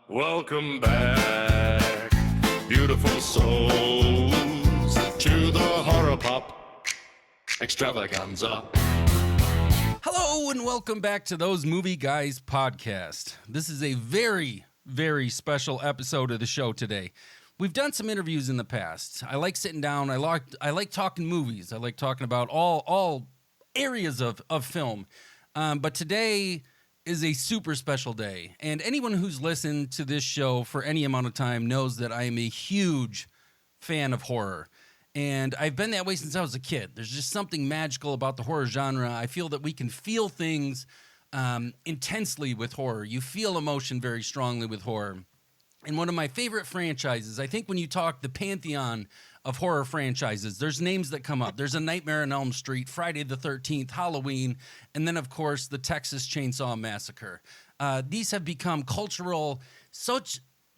Welcome back, beautiful souls, to the horror pop extravaganza. Hello and welcome back to Those Movie Guys podcast. This is a very, very special episode of the show today. We've done some interviews in the past. I like sitting down. I like talking movies. I like talking about all areas of film. But today is a super special day. And anyone who's listened to this show for any amount of time knows that I am a huge fan of horror. And I've been that way since I was a kid. There's just something magical about the horror genre. I feel that we can feel things intensely with horror. You feel emotion very strongly with horror. And one of my favorite franchises, I think when you talk the pantheon of horror franchises, there's names that come up. There's A Nightmare on Elm Street, Friday the 13th, Halloween, and then, of course, the Texas Chainsaw Massacre. These have become cultural,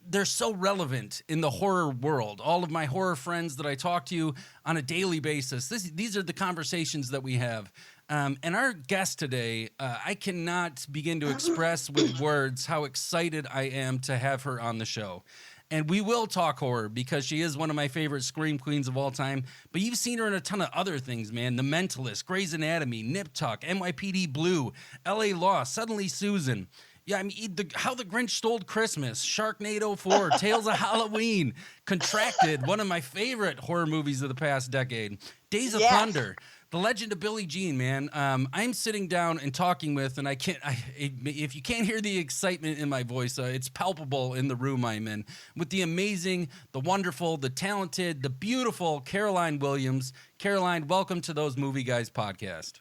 they're so relevant in the horror world. All of my horror friends that I talk to on a daily basis, these are the conversations that we have. And our guest today, I cannot begin to express with words how excited I am to have her on the show. And we will talk horror because she is one of my favorite scream queens of all time. But you've seen her in a ton of other things, man. The Mentalist, Grey's Anatomy, Nip Tuck, NYPD Blue, L.A. Law, Suddenly Susan. Yeah, I mean, How the Grinch Stole Christmas, Sharknado 4, Tales of Halloween, Contracted, one of my favorite horror movies of the past decade, Days of Thunder, The Legend of Billie Jean, man. I'm sitting down and talking with, and if you can't hear the excitement in my voice, it's palpable in the room I'm in, with the amazing, the wonderful, the talented, the beautiful Caroline Williams. Caroline, welcome to Those Movie Guys podcast.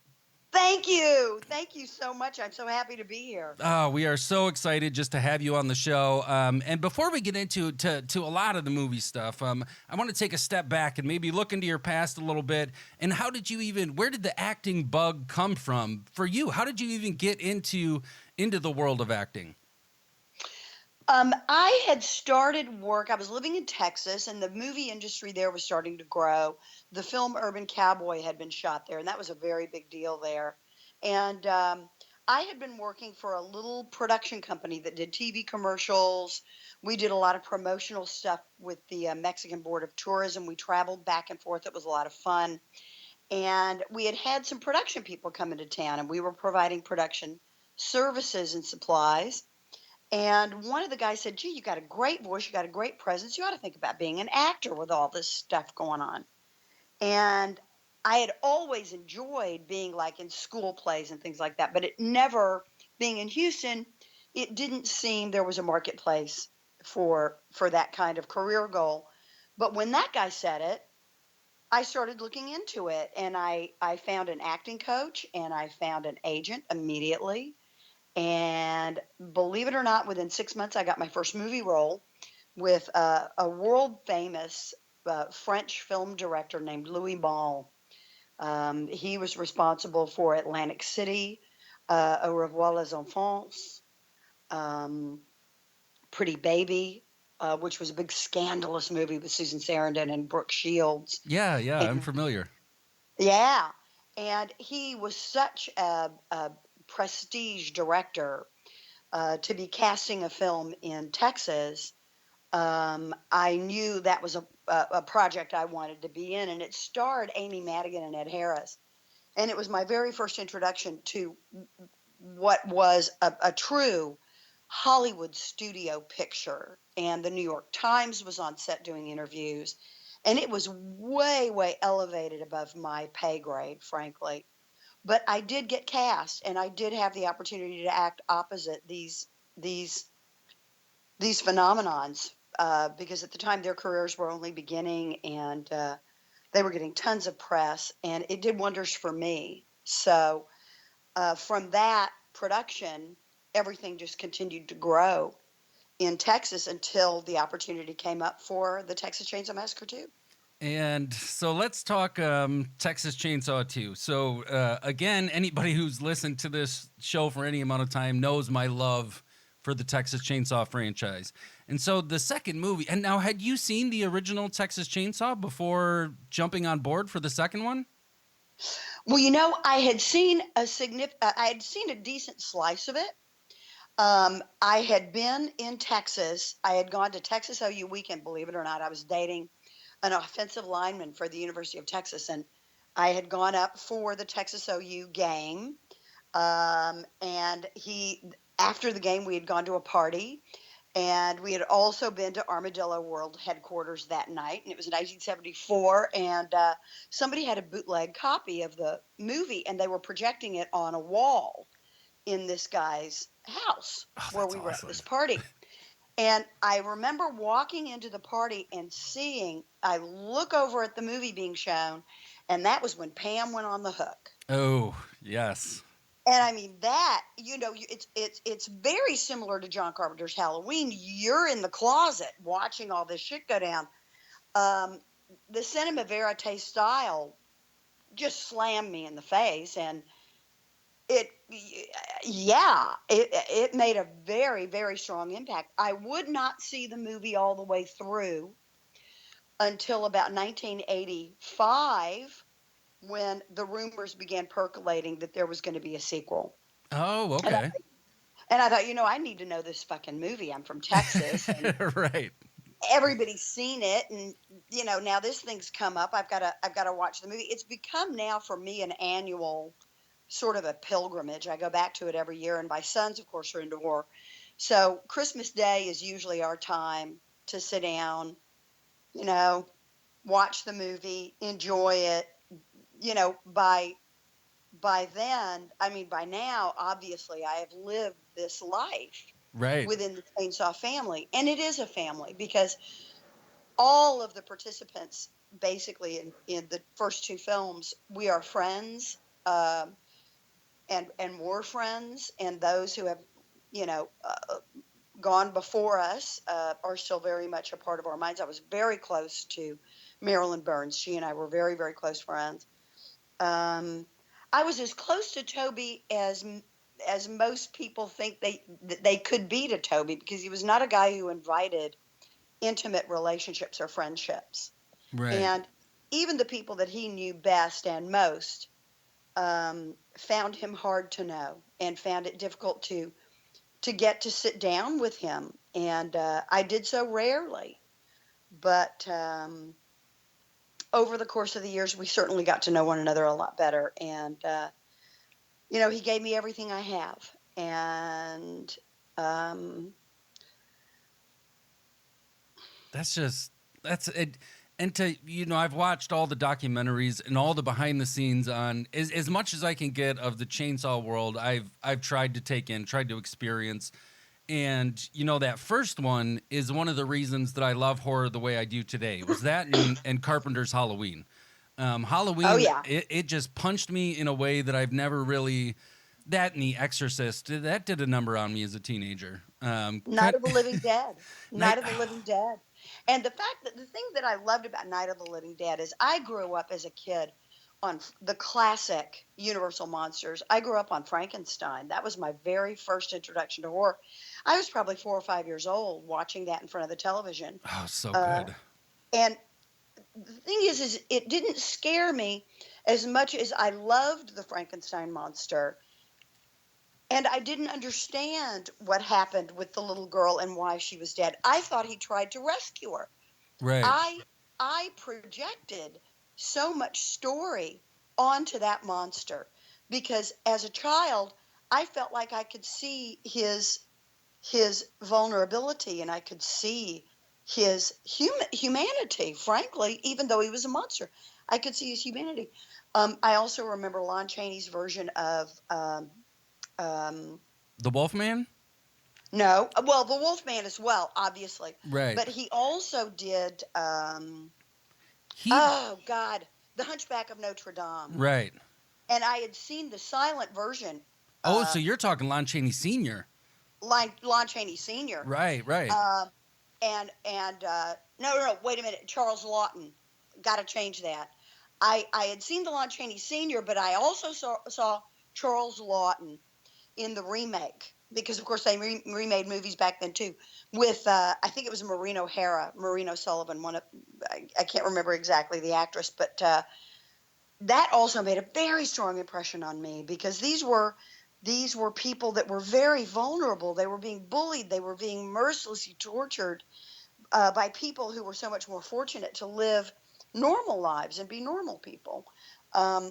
Thank you. Thank you so much. I'm so happy to be here. Oh, we are so excited just to have you on the show. And before we get into a lot of the movie stuff, I want to take a step back and maybe look into your past a little bit. And where did the acting bug come from for you? How did you even get into the world of acting? I had started work. I was living in Texas, and the movie industry there was starting to grow. The film Urban Cowboy had been shot there, and that was a very big deal there. And I had been working for a little production company that did TV commercials. We did a lot of promotional stuff with the Mexican Board of Tourism. We traveled back and forth. It was a lot of fun. And we had some production people come into town, and we were providing production services and supplies. And one of the guys said, "Gee, you got a great voice, you got a great presence. You ought to think about being an actor with all this stuff going on." And I had always enjoyed being like in school plays and things like that, but it never, being in Houston, it didn't seem there was a marketplace for that kind of career goal. But when that guy said it, I started looking into it, and I found an acting coach and I found an agent immediately. And believe it or not, within 6 months, I got my first movie role with a world famous French film director named Louis Malle. He was responsible for Atlantic City, Au revoir les enfants, Pretty Baby, which was a big scandalous movie with Susan Sarandon and Brooke Shields. Yeah, I'm familiar. Yeah, and he was such a prestige director to be casting a film in Texas. I knew that was a project I wanted to be in, and it starred Amy Madigan and Ed Harris. And it was my very first introduction to what was a true Hollywood studio picture. And the New York Times was on set doing interviews, and it was way, way elevated above my pay grade, frankly. But I did get cast, and I did have the opportunity to act opposite these phenomenons, because at the time their careers were only beginning, and they were getting tons of press, and it did wonders for me. So from that production, everything just continued to grow in Texas until the opportunity came up for the Texas Chainsaw Massacre 2. And so let's talk Texas Chainsaw 2. So again, anybody who's listened to this show for any amount of time knows my love for the Texas Chainsaw franchise. And so the second movie, and now had you seen the original Texas Chainsaw before jumping on board for the second one? Well, I had seen a decent slice of it. I had been in Texas. I had gone to Texas OU weekend, believe it or not. I was dating an offensive lineman for the University of Texas, and I had gone up for the Texas OU game. And after the game, we had gone to a party, and we had also been to Armadillo World headquarters that night. And it was 1974, and somebody had a bootleg copy of the movie, and they were projecting it on a wall in this guy's house Oh, where that's we were at this awesome. party. And I remember walking into the party and I look over at the movie being shown, and that was when Pam went on the hook. Oh, yes. And I mean that, it's very similar to John Carpenter's Halloween. You're in the closet watching all this shit go down. Um, the cinema verite style just slammed me in the face, and it, yeah, it made a very, very strong impact. I would not see the movie all the way through until about 1985, when the rumors began percolating that there was going to be a sequel. Oh, And I, okay. and I thought, I need to know this fucking movie. I'm from Texas, and Right. everybody's seen it, and now this thing's come up. I've got to watch the movie. It's become now for me an annual sort of a pilgrimage. I go back to it every year, and my sons, of course, are into war. So Christmas Day is usually our time to sit down, you know, watch the movie, enjoy it. By then, I mean, by now, obviously, I have lived this life Right. within the Chainsaw family, and it is a family because all of the participants, basically in the first two films, we are friends. And were friends, and those who have, you know, uh, gone before us are still very much a part of our minds. I was very close to Marilyn Burns. She and I were very, very close friends. Um, I was as close to Toby as most people think they could be to Toby, because he was not a guy who invited intimate relationships or friendships. Right. And even the people that he knew best and most found him hard to know and found it difficult to get to sit down with him. And I did so rarely. But over the course of the years, we certainly got to know one another a lot better. And, he gave me everything I have. And um, That's it. And I've watched all the documentaries and all the behind the scenes on as much as I can get of the chainsaw world. I've tried to take in, tried to experience. And that first one is one of the reasons that I love horror the way I do today. Was that and Carpenter's Halloween. oh, Halloween, yeah. it just punched me in a way that I've never really. That and The Exorcist, that did a number on me as a teenager. Night of the Living Dead. Night, Night of the Living Dead. And the thing that I loved about Night of the Living Dead is I grew up as a kid on the classic Universal monsters. I grew up on Frankenstein. That was my very first introduction to horror. I was probably 4 or 5 years old watching that in front of the television. oh, so Uh, good. and the thing is it didn't scare me as much as I loved the Frankenstein monster. And I didn't understand what happened with the little girl and why she was dead. I thought he tried to rescue her. Right. I projected so much story onto that monster because as a child, I felt like I could see his vulnerability, and I could see his humanity, frankly, even though he was a monster. I could see his humanity. I also remember Lon Chaney's version of um, The Wolfman? no, well, the Wolfman as well, obviously, Right. but he also did. He Oh God, The Hunchback of Notre Dame, right. and I had seen the silent version. Oh, so Uh, you're talking Lon Chaney Sr. Lon Chaney Sr. Right, right. Uh, and no, wait a minute, Charles Lawton. Got to change that. I had seen the Lon Chaney Sr., but I also saw Charles Lawton in the remake, because of course they remade movies back then too, with I think it was Maureen O'Hara, Maureen O'Sullivan, I can't remember exactly the actress, but that also made a very strong impression on me, because these were these were people that were very vulnerable. They were being bullied. They were being mercilessly tortured by people who were so much more fortunate to live normal lives and be normal people.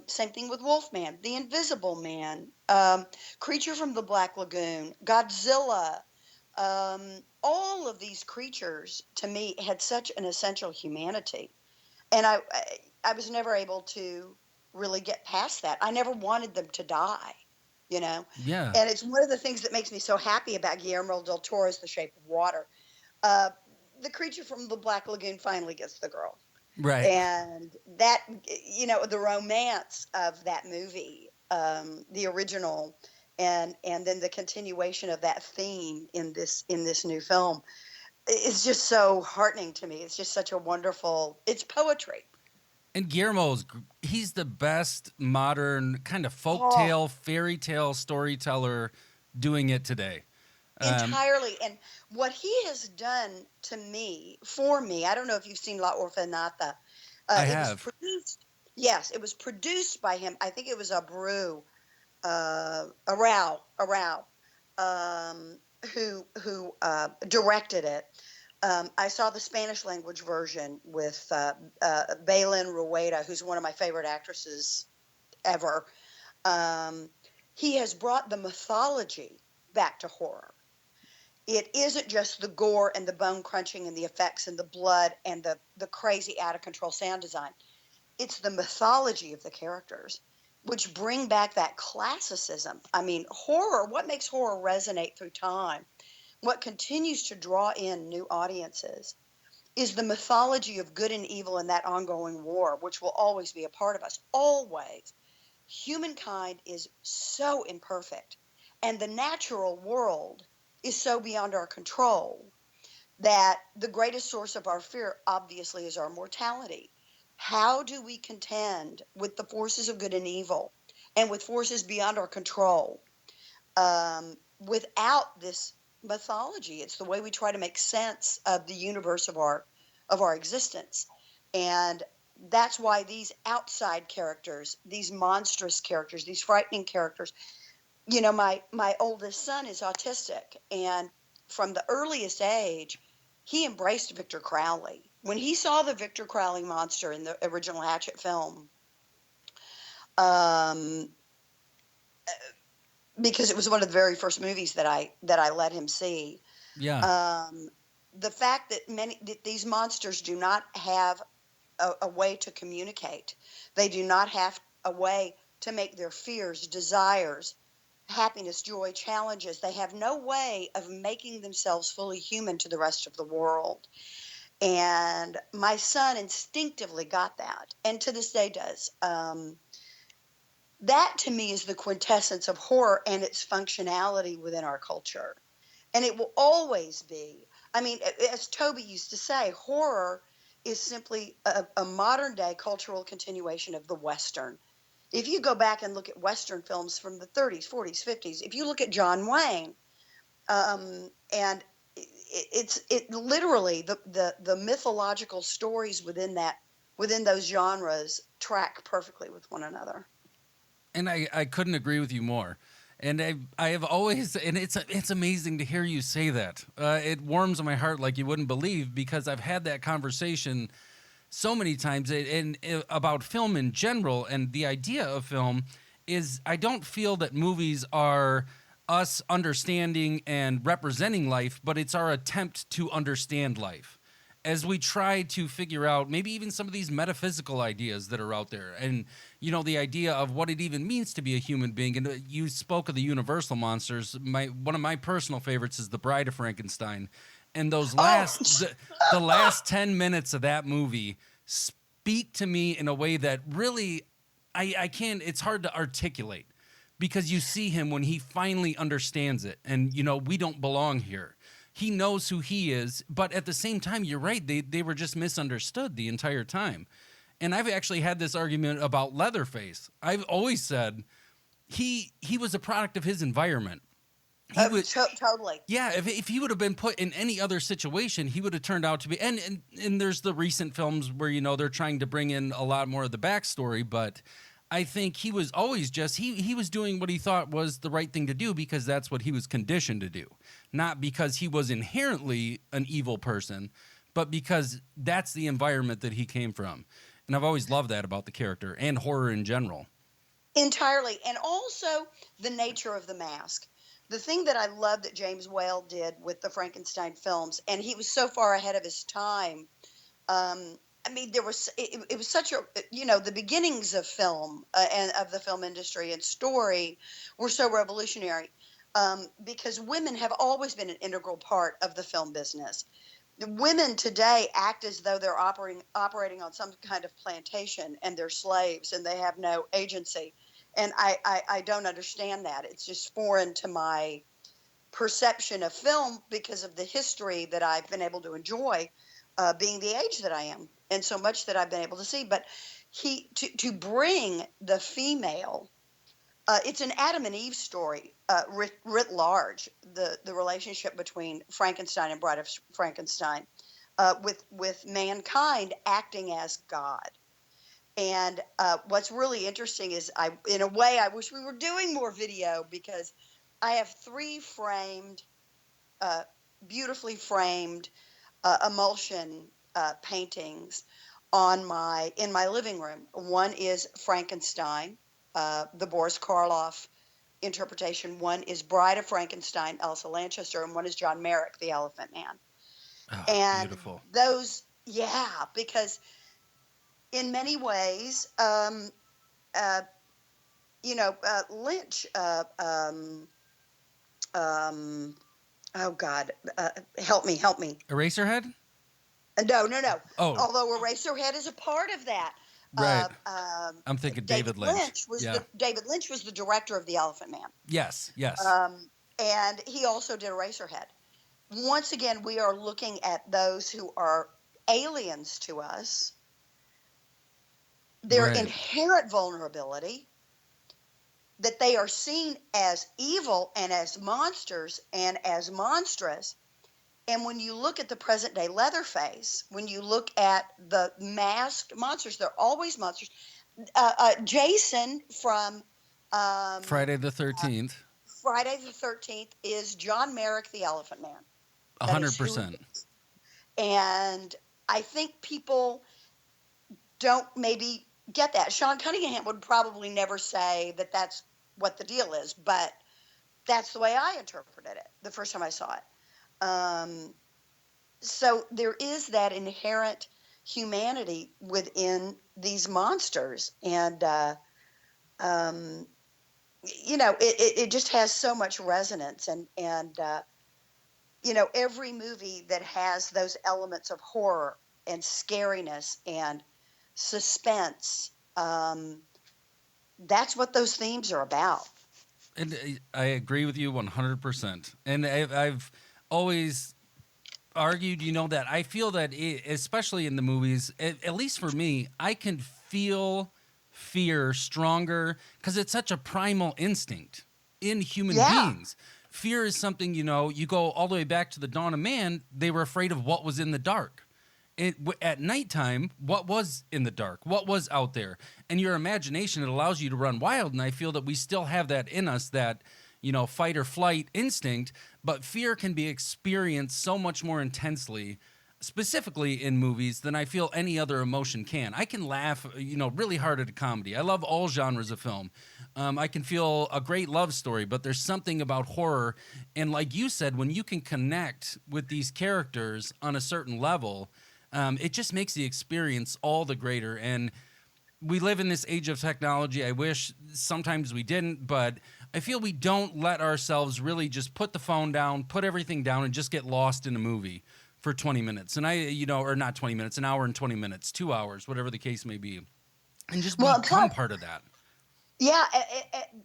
Same thing with Wolfman, the Invisible Man, Creature from the Black Lagoon, Godzilla. All of these creatures, to me, had such an essential humanity, and I was never able to really get past that. I never wanted them to die, you know. Yeah. And it's one of the things that makes me so happy about Guillermo del Toro's The Shape of Water. Uh, the creature from the Black Lagoon finally gets the girl. Right. And that, the romance of that movie, the original, and then the continuation of that theme in this new film is just so heartening to me. It's just such a wonderful, it's poetry. And he's the best modern kind of Oh, folktale, fairy tale storyteller doing it today. entirely. And what he has done to me, for me, I don't know if you've seen La Orfenata. I It was have. produced, yes, it was produced by him. I think it was Arau, who directed it. I saw the Spanish language version with Belén Rueda, who's one of my favorite actresses ever. He has brought the mythology back to horror. It isn't just the gore and the bone crunching and the effects and the blood and the crazy out of control sound design. It's the mythology of the characters, which bring back that classicism. I mean, horror, what makes horror resonate through time, what continues to draw in new audiences, is the mythology of good and evil in that ongoing war, which will always be a part of us. Always. Humankind is so imperfect, and the natural world is so beyond our control that the greatest source of our fear, obviously, is our mortality. How do we contend with the forces of good and evil and with forces beyond our control without this mythology? It's the way we try to make sense of the universe of our existence. And that's why these outside characters, these monstrous characters, these frightening characters, my oldest son is autistic, and from the earliest age, he embraced Victor Crowley. When he saw the Victor Crowley monster in the original Hatchet film, because it was one of the very first movies that I let him see. Yeah. The fact that these monsters do not have a way to communicate, they do not have a way to make their fears, desires, happiness, joy, challenges. They have no way of making themselves fully human to the rest of the world. And my son instinctively got that, and to this day does. That to me is the quintessence of horror and its functionality within our culture. And it will always be. I mean, as Toby used to say, horror is simply a modern day cultural continuation of the Western. If you go back and look at Western films from the 30s, 40s, 50s, if you look at John Wayne, and it literally the mythological stories within those genres track perfectly with one another. And I couldn't agree with you more. And I have always, and it's amazing to hear you say that. It warms my heart like you wouldn't believe, because I've had that conversation so many times and about film in general. And the idea of film is, I don't feel that movies are us understanding and representing life, but it's our attempt to understand life as we try to figure out maybe even some of these metaphysical ideas that are out there. And, the idea of what it even means to be a human being. And you spoke of the universal monsters. One of my personal favorites is The Bride of Frankenstein. And those the last 10 minutes of that movie speak to me in a way that really, I can't, it's hard to articulate, because you see him when he finally understands it. And, we don't belong here. He knows who he is, but at the same time, you're right, they were just misunderstood the entire time. And I've actually had this argument about Leatherface. I've always said he was a product of his environment. Totally. Yeah, if he would have been put in any other situation, he would have turned out to be. And there's the recent films where they're trying to bring in a lot more of the backstory, but I think he was always just he was doing what he thought was the right thing to do because that's what he was conditioned to do, not because he was inherently an evil person, but because that's the environment that he came from. And I've always loved that about the character and horror in general. Entirely. And also the nature of the mask. The thing that I love that James Whale did with the Frankenstein films, and he was so far ahead of his time. I mean, it was such a, the beginnings of film and of the film industry and story were so revolutionary because women have always been an integral part of the film business. The women today act as though they're operating on some kind of plantation and they're slaves and they have no agency. And I don't understand that. It's just foreign to my perception of film because of the history that I've been able to enjoy, being the age that I am, and so much that I've been able to see. But to bring the female, it's an Adam and Eve story writ large. The relationship between Frankenstein and Bride of Frankenstein, with mankind acting as God. And what's really interesting is, in a way, I wish we were doing more video because I have 3 beautifully framed emulsion paintings in my living room. One is Frankenstein, the Boris Karloff interpretation. One is Bride of Frankenstein, Elsa Lanchester, and one is John Merrick, the Elephant Man. Oh, And beautiful. those, yeah, because in many ways, Lynch, oh God, help me. Eraserhead? No. Oh, Although Eraserhead is a part of that. right. I'm thinking David Lynch. Yeah. David Lynch was the director of The Elephant Man. Yes. And he also did Eraserhead. Once again, we are looking at those who are aliens to us, their Right. inherent vulnerability, that they are seen as evil and as monsters and as monstrous. And when you look at the present day Leatherface, when you look at the masked monsters, they're always monsters. Jason from Friday the 13th. Friday the 13th is John Merrick, the Elephant Man. That is who he 100%. is. And I think people don't maybe get that. Sean Cunningham would probably never say that that's what the deal is, but that's the way I interpreted it the first time I saw it. So there is that inherent humanity within these monsters, and it just has so much resonance, and every movie that has those elements of horror and scariness and suspense, that's what those themes are about. And I agree with you 100%. And I've always argued, that I feel that, especially in the movies, at least for me, I can feel fear stronger because it's such a primal instinct in human beings. Fear is something, you go all the way back to the dawn of man, they were afraid of what was in the dark. At nighttime, what was in the dark? What was out there? And your imagination, it allows you to run wild. And I feel that we still have that in us, that, fight or flight instinct. But fear can be experienced so much more intensely, specifically in movies, than I feel any other emotion can. I can laugh, really hard at a comedy. I love all genres of film. I can feel a great love story, but there's something about horror. And like you said, when you can connect with these characters on a certain level, it just makes the experience all the greater. And we live in this age of technology. I wish sometimes we didn't, but I feel we don't let ourselves really just put the phone down, put everything down, and just get lost in a movie for 20 minutes. And or not 20 minutes, an hour and 20 minutes, 2 hours, whatever the case may be. And just become part of that. Yeah.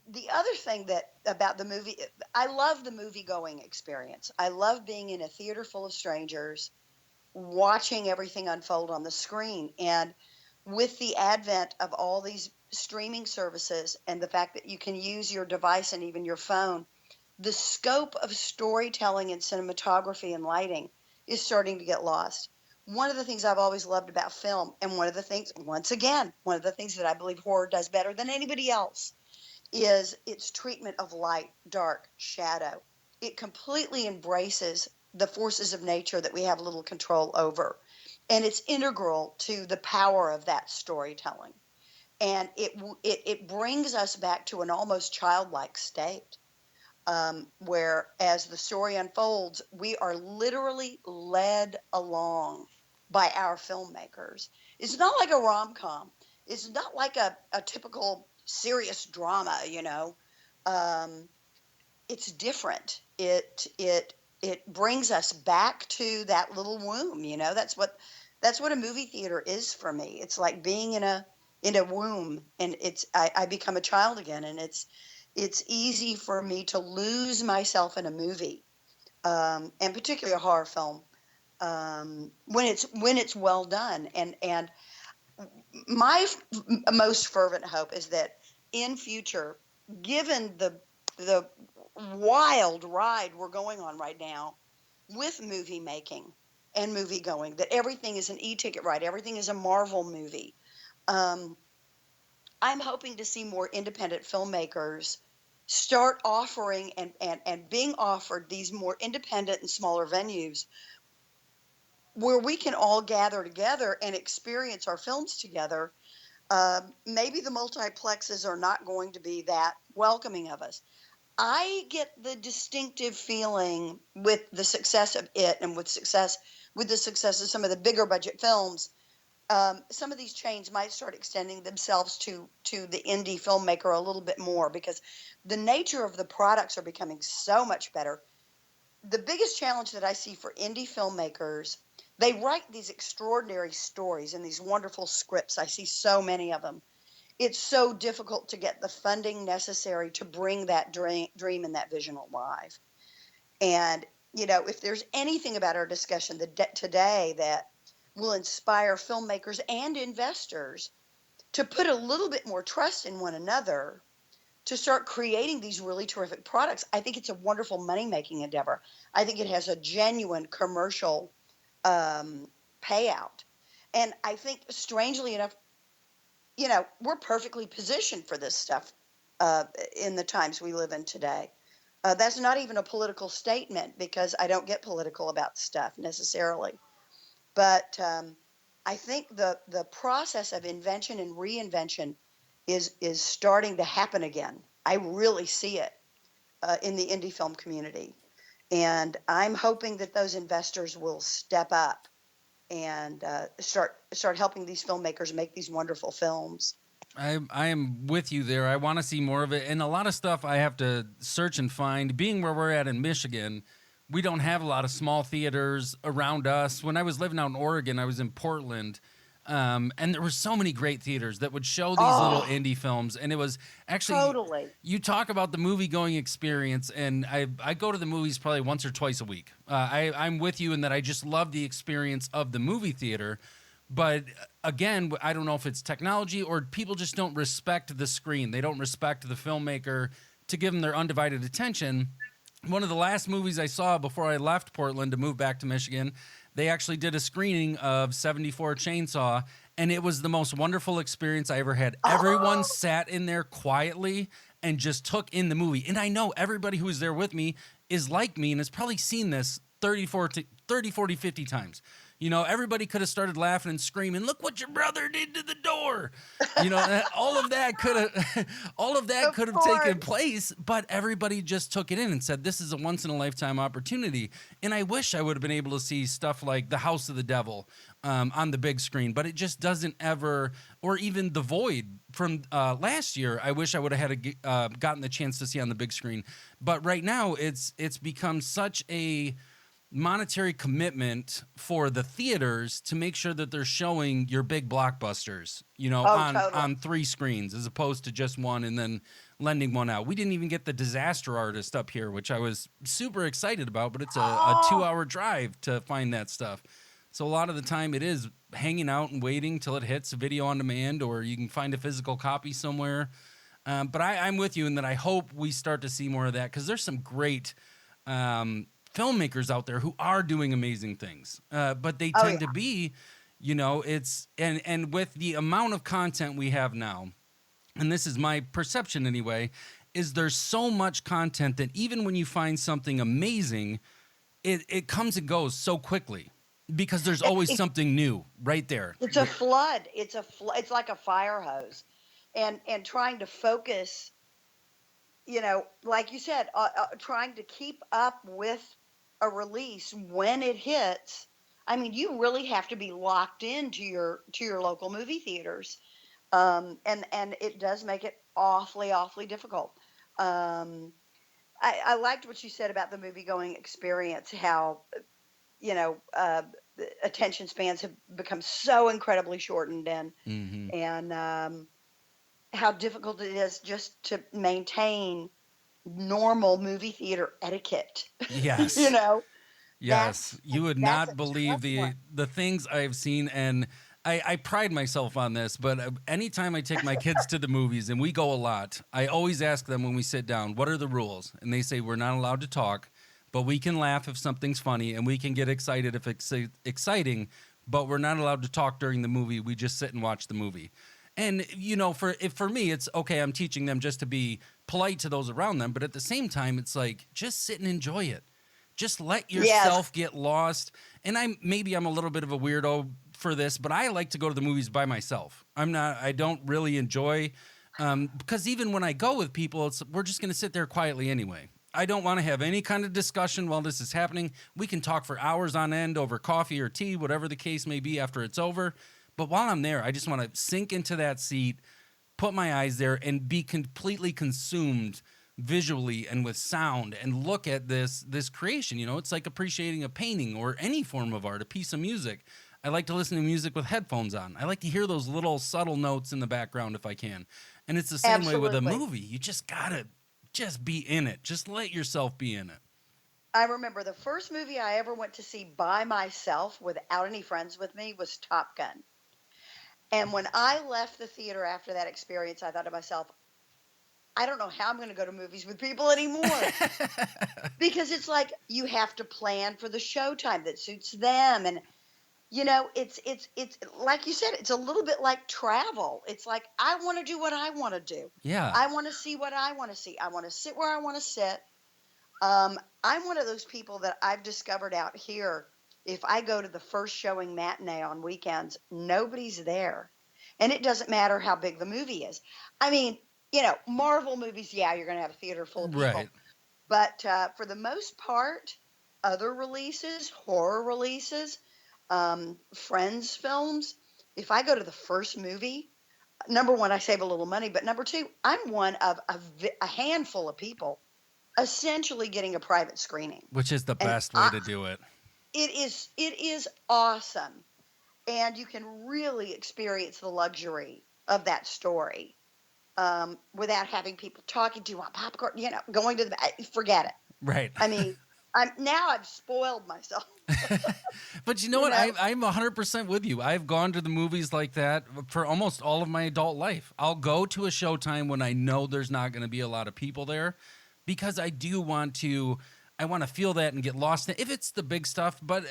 The other thing about the movie, I love the movie-going experience. I love being in a theater full of strangers, watching everything unfold on the screen. And with the advent of all these streaming services and the fact that you can use your device and even your phone, the scope of storytelling and cinematography and lighting is starting to get lost. one of the things I've always loved about film, and one of the things, once again, one of the things that I believe horror does better than anybody else is its treatment of light, dark, shadow. It completely embraces the forces of nature that we have little control over. And it's integral to the power of that storytelling. And it brings us back to an almost childlike state, where as the story unfolds, we are literally led along by our filmmakers. It's not like a rom-com. It's not like a typical serious drama, you know. Um, it's different. It brings us back to that little womb, you know. That's what a movie theater is for me. It's like being in a womb, and I become a child again, and it's easy for me to lose myself in a movie, and particularly a horror film, when it's well done. And my most fervent hope is that in future, given the wild ride we're going on right now with movie making and movie going, that everything is an e-ticket ride, everything is a Marvel movie. Um, I'm hoping to see more independent filmmakers start offering and being offered these more independent and smaller venues where we can all gather together and experience our films together. Maybe the multiplexes are not going to be that welcoming of us. I get the distinctive feeling with the success of it, and with the success of some of the bigger budget films, some of these chains might start extending themselves to the indie filmmaker a little bit more, because the nature of the products are becoming so much better. The biggest challenge that I see for indie filmmakers, they write these extraordinary stories and these wonderful scripts. I see so many of them. It's so difficult to get the funding necessary to bring that dream and that vision alive. And, you know, if there's anything about our discussion today that will inspire filmmakers and investors to put a little bit more trust in one another, to start creating these really terrific products, I think it's a wonderful money-making endeavor. I think it has a genuine commercial payout. And I think, strangely enough, you know, we're perfectly positioned for this stuff in the times we live in today. That's not even a political statement, because I don't get political about stuff necessarily. But I think the process of invention and reinvention is starting to happen again. I really see it in the indie film community. And I'm hoping that those investors will step up and start helping these filmmakers make these wonderful films. I am with you there. I want to see more of it. And a lot of stuff I have to search and find. Being where we're at in Michigan, we don't have a lot of small theaters around us. When I was living out in Oregon, I was in Portland. And there were so many great theaters that would show these little indie films. And it was actually, Totally. you talk about the movie going experience, and I go to the movies probably once or twice a week. I'm with you in that I just love the experience of the movie theater. But again, I don't know if it's technology or people just don't respect the screen. They don't respect the filmmaker to give them their undivided attention. One of the last movies I saw before I left Portland to move back to Michigan, they actually did a screening of 74 Chainsaw, and it was the most wonderful experience I ever had. Everyone sat in there quietly and just took in the movie. And I know everybody who was there with me is like me and has probably seen this 30, 40, 50 times. You know, everybody could have started laughing and screaming, "Look what your brother did to the door!" You know, all of that could have taken place, but everybody just took it in and said, "This is a once in a lifetime opportunity." And I wish I would have been able to see stuff like The House of the Devil on the big screen, but it just doesn't ever. Or even The Void from last year, I wish I would have had gotten the chance to see on the big screen. But right now, it's become such a monetary commitment for the theaters to make sure that they're showing your big blockbusters, you know, on 3 screens as opposed to just one and then lending one out. We didn't even get The Disaster Artist up here, which I was super excited about, but it's a 2-hour drive to find that stuff. So a lot of the time it is hanging out and waiting till it hits video on demand, or you can find a physical copy somewhere. But I'm with you in that I hope we start to see more of that, because there's some great filmmakers out there who are doing amazing things, but they Oh tend yeah. to be, it's and with the amount of content we have now, and this is my perception anyway, is there's so much content that even when you find something amazing, it comes and goes so quickly because there's always It, something new right there. it's a flood. It's like a fire hose, and trying to focus. Like you said, trying to keep up with a release when it hits. I mean, you really have to be locked into your local movie theaters, and it does make it awfully difficult. Um, I liked what you said about the movie going experience. How you know the attention spans have become so incredibly shortened, and Hmm. and um, how difficult it is just to maintain normal movie theater etiquette. you Yes. know, Yes, you would that's a not believe tough one. the things I've seen, and I pride myself on this. But anytime I take my kids to the movies, and we go a lot, I always ask them when we sit down, "What are the rules?" And they say we're not allowed to talk, but we can laugh if something's funny, and we can get excited if it's exciting. But we're not allowed to talk during the movie. We just sit and watch the movie. And for me, it's okay. I'm teaching them just to be polite to those around them, but at the same time, it's like just sit and enjoy it. Just let Yes, yourself get lost. And I'm a little bit of a weirdo for this, but I like to go to the movies by myself. I don't really enjoy, because even when I go with people, we're just going to sit there quietly anyway. I don't want to have any kind of discussion while this is happening. We can talk for hours on end over coffee or tea, whatever the case may be after it's over. But while I'm there, I just want to sink into that seat, put my eyes there, and be completely consumed visually and with sound, and look at this creation. It's like appreciating a painting or any form of art, a piece of music. I like to listen to music with headphones on. I like to hear those little subtle notes in the background if I can. And it's the same way with a absolutely. movie. You just gotta just be in it. Just let yourself be in it. I remember the first movie I ever went to see by myself without any friends with me was Top Gun. And when I left the theater after that experience, I thought to myself, I don't know how I'm going to go to movies with people anymore, because it's like you have to plan for the showtime that suits them. And it's like you said, it's a little bit like travel. It's like I want to do what I want to do. Yeah. I want to see what I want to see. I want to sit where I want to sit. I'm one of those people that I've discovered out here. If I go to the first showing matinee on weekends, nobody's there. And it doesn't matter how big the movie is. I mean, Marvel movies, yeah, you're going to have a theater full of Right. people. But for the most part, other releases, horror releases, Friends films, if I go to the first movie, number one, I save a little money. But number two, I'm one of a handful of people essentially getting a private screening. Which is the And best way to do it. it is awesome. And you can really experience the luxury of that story, without having people talking to you on popcorn, going to forget it. Right. I mean, I've spoiled myself. But you know you what? know, I'm 100% with you. I've gone to the movies like that for almost all of my adult life. I'll go to a showtime when I know there's not going to be a lot of people there, because I do I want to feel that and get lost in it, if it's the big stuff. But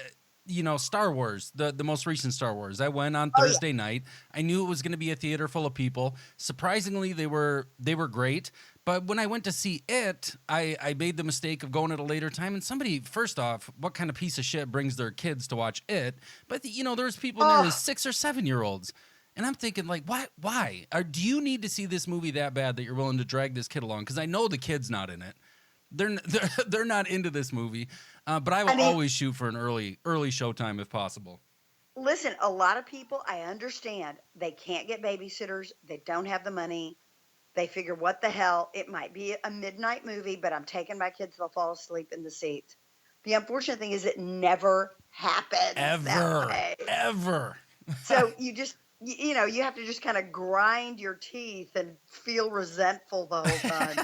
Star Wars, the most recent Star Wars, I went on oh yeah, Thursday night. I knew it was going to be a theater full of people. Surprisingly, they were great. But when I went to see it, I made the mistake of going at a later time. And somebody, first off, what kind of piece of shit brings their kids to watch it? But there's people in there with oh, 6 or 7-year-olds. And I'm thinking, like, what? Why? Do you need to see this movie that bad that you're willing to drag this kid along? Because I know the kid's not in it. They're not into this movie. But I will I mean, always shoot for an early showtime if possible. listen, a lot of people, I understand, they can't get babysitters, they don't have the money. They figure, what the hell? It might be a midnight movie, but I'm taking my kids, they'll fall asleep in the seats. The unfortunate thing is it never happens that Ever. way. Ever. So you have to just kind of grind your teeth and feel resentful the whole time.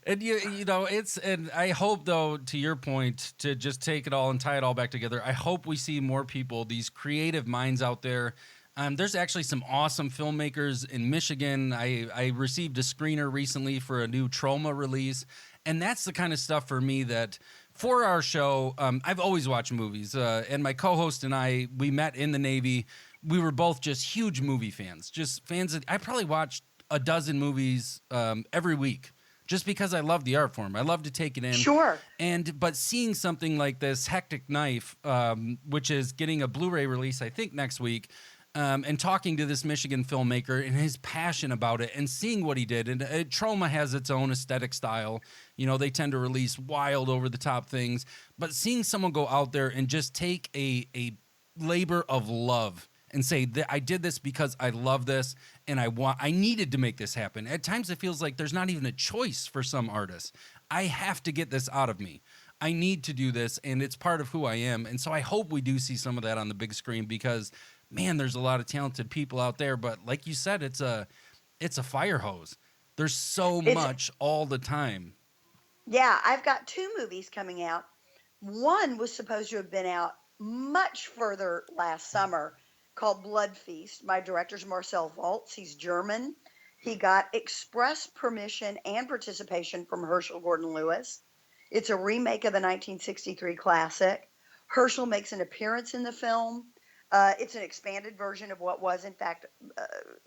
And and I hope, though, to your point, to just take it all and tie it all back together, I hope we see more people, these creative minds out there. There's actually some awesome filmmakers in Michigan. I received a screener recently for a new Troma release, and that's the kind of stuff for me that for our show, I've always watched movies, and my co-host and we met in the Navy. We were both just huge movie fans, just fans. I probably watched a dozen movies every week, just because I love the art form. I love to take it in. Sure. But seeing something like this, Hectic Knife, which is getting a Blu-ray release, I think next week. And talking to this Michigan filmmaker and his passion about it and seeing what he did. And Troma has its own aesthetic style. You know, they tend to release wild, over-the-top things. But seeing someone go out there and just take a labor of love and say, I did this because I love this and I needed to make this happen. At times it feels like there's not even a choice for some artists. I have to get this out of me. I need to do this, and it's part of who I am. And so I hope we do see some of that on the big screen because – man, there's a lot of talented people out there, but like you said, it's a fire hose. There's so much all the time. Yeah, I've got 2 movies coming out. One was supposed to have been out much further last summer, called Blood Feast. My director's Marcel Waltz. He's German. He got express permission and participation from Herschel Gordon Lewis. It's a remake of the 1963 classic. Herschel makes an appearance in the film. It's an expanded version of what was, in fact,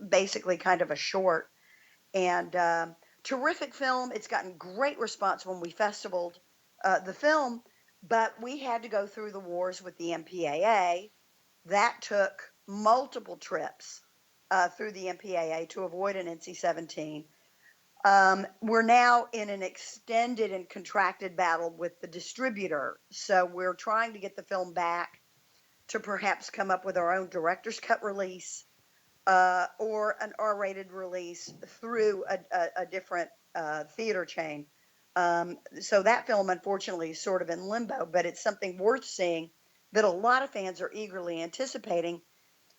basically kind of a short. And terrific film. It's gotten great response when we festivaled the film, but we had to go through the wars with the MPAA. That took multiple trips through the MPAA to avoid an NC-17. We're now in an extended and contracted battle with the distributor. So we're trying to get the film back to perhaps come up with our own director's cut release or an R-rated release through a different theater chain. So that film, unfortunately, is sort of in limbo, but it's something worth seeing that a lot of fans are eagerly anticipating.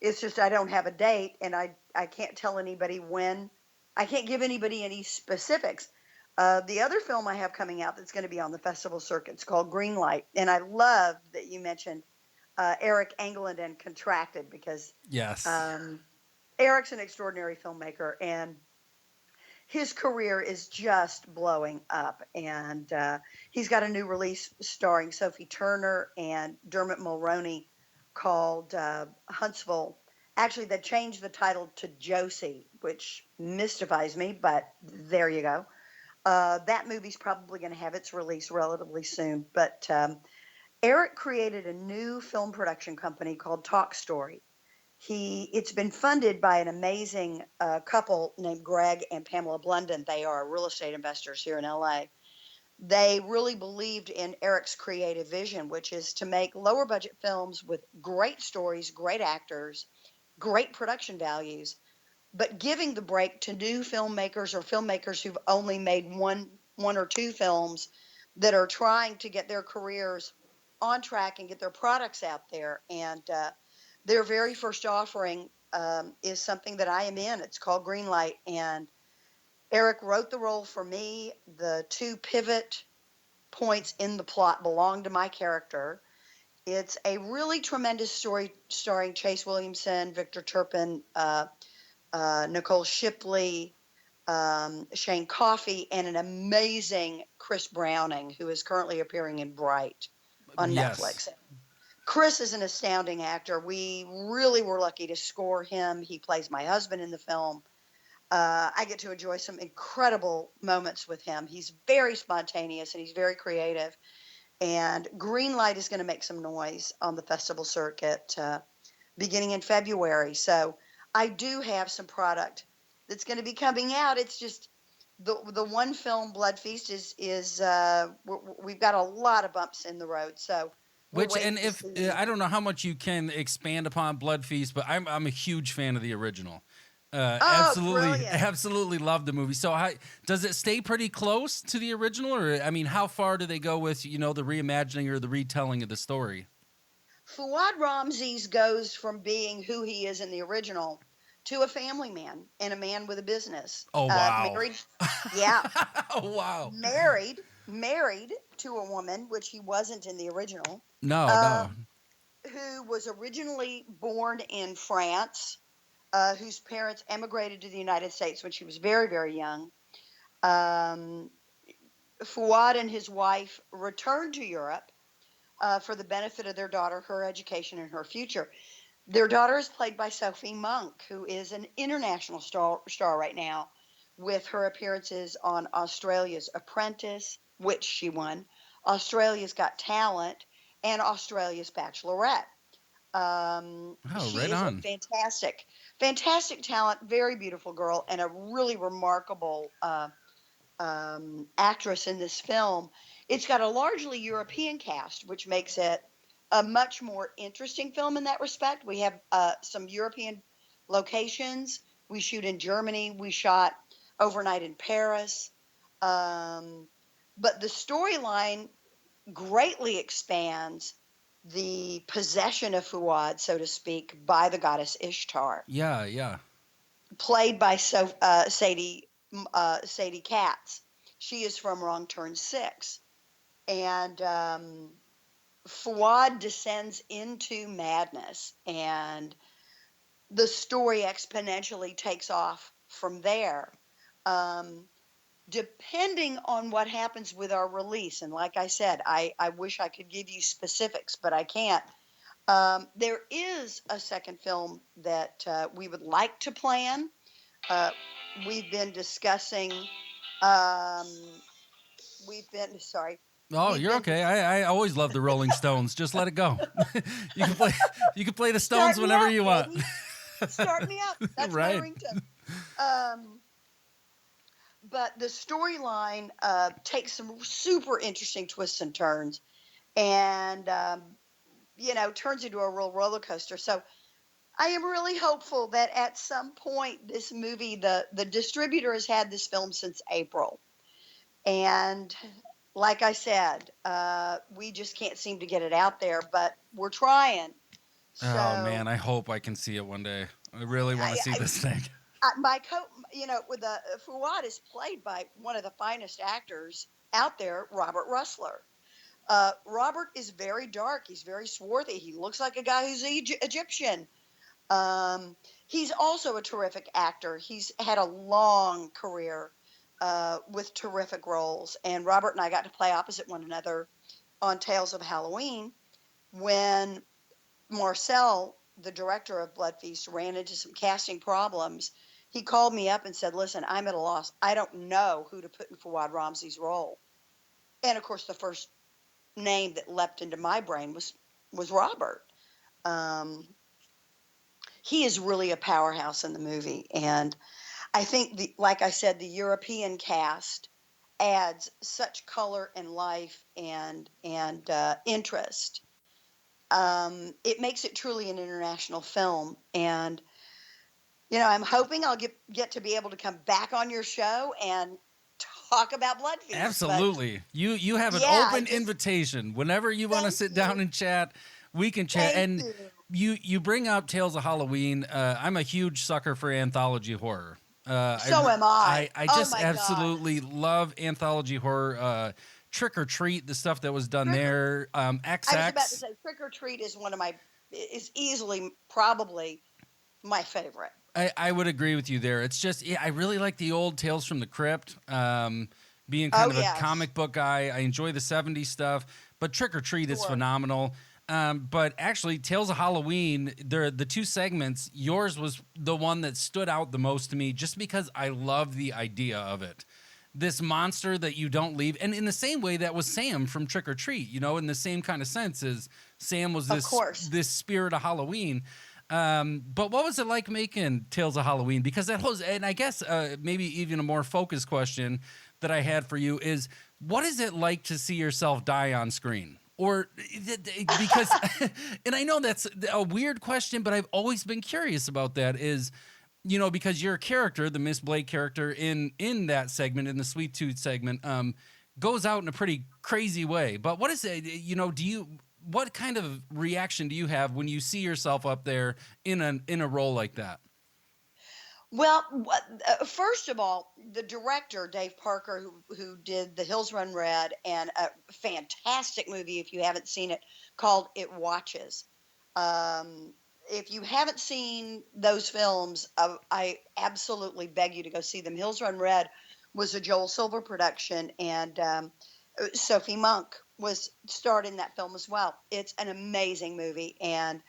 It's just I don't have a date, and I can't tell anybody when. I can't give anybody any specifics. The other film I have coming out that's going to be on the festival circuit is called Greenlight, and I love that you mentioned Eric Engeland and Contracted because yes, Eric's an extraordinary filmmaker and his career is just blowing up. And he's got a new release starring Sophie Turner and Dermot Mulroney called Huntsville. Actually, they changed the title to Josie, which mystifies me, but there you go. That movie's probably going to have its release relatively soon, but Eric created a new film production company called Talk Story. It's been funded by an amazing couple named Greg and Pamela Blunden. They are real estate investors here in LA. They really believed in Eric's creative vision, which is to make lower budget films with great stories, great actors, great production values, but giving the break to new filmmakers or filmmakers who've only made one or 2 films that are trying to get their careers on track and get their products out there. And their very first offering is something that I am in. It's called Greenlight. And Eric wrote the role for me. The 2 pivot points in the plot belong to my character. It's a really tremendous story starring Chase Williamson, Victor Turpin, Nicole Shipley, Shane Coffey, and an amazing Chris Browning, who is currently appearing in Bright on Netflix. Chris is an astounding actor. We really were lucky to score him. He plays my husband in the film. I get to enjoy some incredible moments with him. He's very spontaneous and he's very creative. And Greenlight is going to make some noise on the festival circuit beginning in February. So I do have some product that's going to be coming out. It's just the one film, Blood Feast, is we've got a lot of bumps in the road. So I don't know how much you can expand upon Blood Feast, but I'm a huge fan of the original. Absolutely love the movie. So does it stay pretty close to the original, or I mean, how far do they go with the reimagining or the retelling of the story? Fuad Ramses goes from being who he is in the original to a family man and a man with a business. Oh wow! Married, yeah. Oh wow! Married to a woman, which he wasn't in the original. No. Who was originally born in France. Whose parents emigrated to the United States when she was very, very young. Fuad and his wife returned to Europe for the benefit of their daughter, her education, and her future. Their daughter is played by Sophie Monk, who is an international star right now, with her appearances on Australia's Apprentice, which she won, Australia's Got Talent, and Australia's Bachelorette. Oh, She right is a on. fantastic talent, very beautiful girl, and a really remarkable actress in this film. It's got a largely European cast, which makes it a much more interesting film in that respect. We have some European locations. We shoot in Germany. We shot overnight in Paris. Um, but the storyline greatly expands the possession of Fuad, so to speak, by the goddess Ishtar, Yeah, yeah. played by Sadie Katz. She is from Wrong Turn 6. And Fuad descends into madness, and the story exponentially takes off from there. Um, Depending on what happens with our release, and like I said, I wish I could give you specifics, but I can't. There is a second film that we would like to plan. Uh, we've been discussing. Um, sorry. Oh, We've you're been okay. I always love the Rolling Stones. Just let it go. you can play you can play the Stones Start me whenever up, you want. baby. Start me up. That's my Right. ringtone. Um, but the storyline takes some super interesting twists and turns, and turns into a real roller coaster. So I am really hopeful that at some point this movie, the distributor has had this film since April, and like I said, we just can't seem to get it out there, but we're trying. Oh So man, I hope I can see it one day. I really want to see I, this thing. my with the Fuad is played by one of the finest actors out there, Robert Russler. Robert is very dark. He's very swarthy. He looks like a guy who's Egyptian. He's also a terrific actor. He's had a long career with terrific roles. And Robert and I got to play opposite one another on Tales of Halloween when Marcel, the director of Blood Feast, ran into some casting problems. He called me up and said, "Listen, I'm at a loss. I don't know who to put in Fawad Ramsey's role." And of course, the first name that leapt into my brain was Robert. Um, he is really a powerhouse in the movie, and I think like I said, the European cast adds such color and life and interest. It makes it truly an international film, and I'm hoping I'll get to be able to come back on your show and talk about Blood Feast. But Absolutely. You have an yeah, I open just invitation. Whenever you want to thank sit down you, and chat, we can chat. thank And you. you bring up Tales of Halloween. I'm a huge sucker for anthology horror. So am I. I Oh just my God, absolutely love anthology horror. Trick or Treat, the stuff that was done Trick or there. I was about to XX. say Trick or Treat is easily probably my favorite. I would agree with you there. It's just, yeah, I really like the old Tales from the Crypt. Being Oh kind of a yes, comic book guy, I enjoy the 70s stuff, but Trick or Treat is sure. phenomenal. But actually, Tales of Halloween, the two segments, yours was the one that stood out the most to me just because I love the idea of it. This monster that you don't leave. And in the same way that was Sam from Trick or Treat, in the same kind of sense as Sam was Of this course. this spirit of Halloween. But what was it like making Tales of Halloween? Because that was, and I guess maybe even a more focused question that I had for you is, what is it like to see yourself die on screen? Or because, and I know that's a weird question, but I've always been curious about that. Is because your character, the Miss Blake character in that segment, in the Sweet Tooth segment, goes out in a pretty crazy way. But what is it? What kind of reaction do you have when you see yourself up there in a role like that? Well, first of all, the director Dave Parker, who did The Hills Run Red and a fantastic movie, if you haven't seen it, called It Watches. If you haven't seen those films, I absolutely beg you to go see them. Hills Run Red was a Joel Silver production, and Sophie Monk was starred in that film as well. It's an amazing movie, and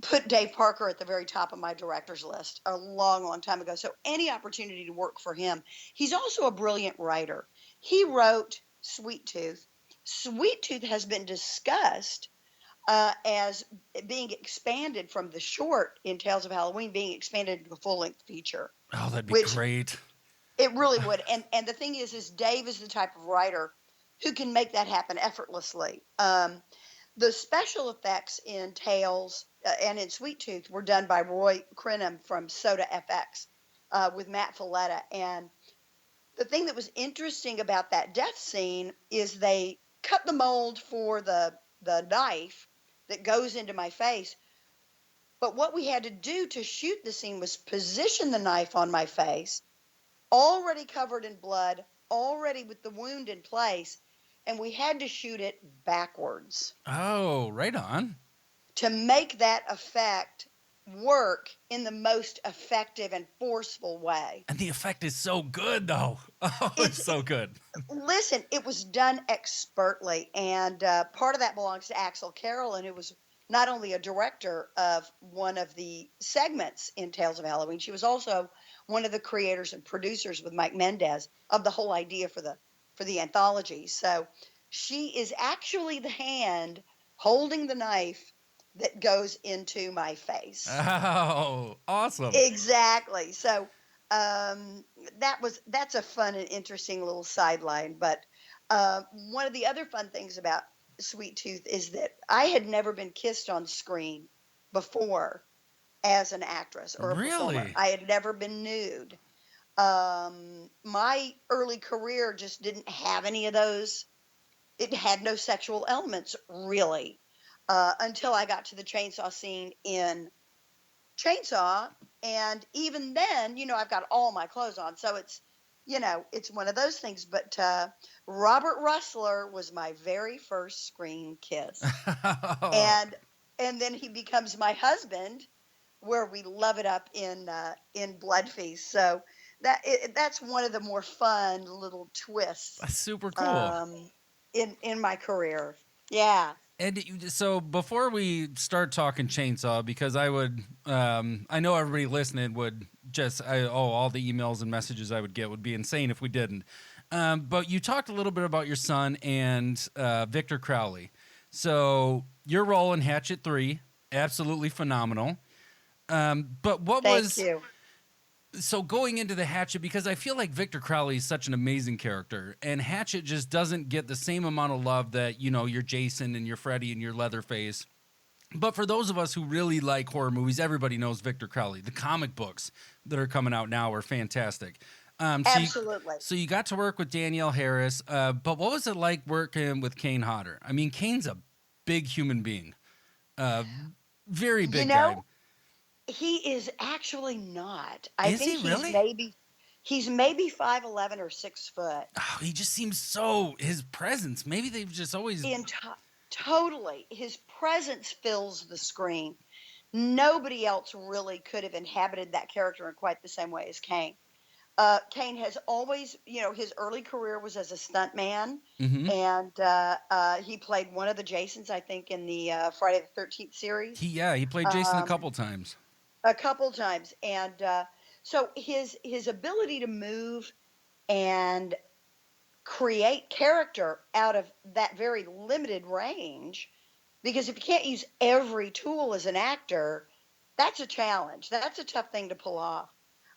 put Dave Parker at the very top of my director's list a long, long time ago. So any opportunity to work for him. He's also a brilliant writer. He wrote Sweet Tooth. Sweet Tooth has been discussed as being expanded from the short in Tales of Halloween, being expanded into a full-length feature. Oh, that'd be which great. It really would. And the thing is Dave is the type of writer who can make that happen effortlessly. The special effects in Tales and in Sweet Tooth were done by Roy Crenham from Soda FX with Matt Folletta. And the thing that was interesting about that death scene is they cut the mold for the knife that goes into my face. But what we had to do to shoot the scene was position the knife on my face, already covered in blood, already with the wound in place, and we had to shoot it backwards Oh, right on. to make that effect work in the most effective and forceful way. And the effect is so good, though. Oh, it's so good. Listen, it was done expertly, and part of that belongs to Axel Carolyn, who was not only a director of one of the segments in Tales of Halloween, she was also one of the creators and producers with Mike Mendez of the whole idea for the anthology. So she is actually the hand holding the knife that goes into my face. Oh, awesome. Exactly. So that's a fun and interesting little sideline. But one of the other fun things about Sweet Tooth is that I had never been kissed on screen before as an actress or a performer. Really? I had never been nude. My early career just didn't have any of those. It had no sexual elements really until I got to the chainsaw scene in Chainsaw. And even then, I've got all my clothes on. So it's one of those things. But Robert Russler was my very first screen kiss. And then he becomes my husband, where we love it up in Blood Feast. So that's one of the more fun little twists. That's super cool. In my career. Yeah. And so before we start talking Chainsaw, because I know everybody listening would all the emails and messages I would get would be insane if we didn't. But you talked a little bit about your son and Victor Crowley. So your role in Hatchet 3, absolutely phenomenal. But Thank you. So going into the Hatchet, because I feel like Victor Crowley is such an amazing character, and Hatchet just doesn't get the same amount of love that, your Jason and your Freddy and your Leatherface. But for those of us who really like horror movies, everybody knows Victor Crowley. The comic books that are coming out now are fantastic. Absolutely. So you got to work with Danielle Harris, but what was it like working with Kane Hodder? I mean, Kane's a big human being, very big guy. He is actually not. Is he really? He's maybe 5'11" or 6 foot. Oh, he just seems his presence. Maybe they've just always totally. His presence fills the screen. Nobody else really could have inhabited that character in quite the same way as Kane. Kane has always, his early career was as a stuntman, and he played one of the Jasons, I think, in the Friday the 13th series. He played Jason a couple times. And so his ability to move and create character out of that very limited range, because if you can't use every tool as an actor, that's a challenge. That's a tough thing to pull off.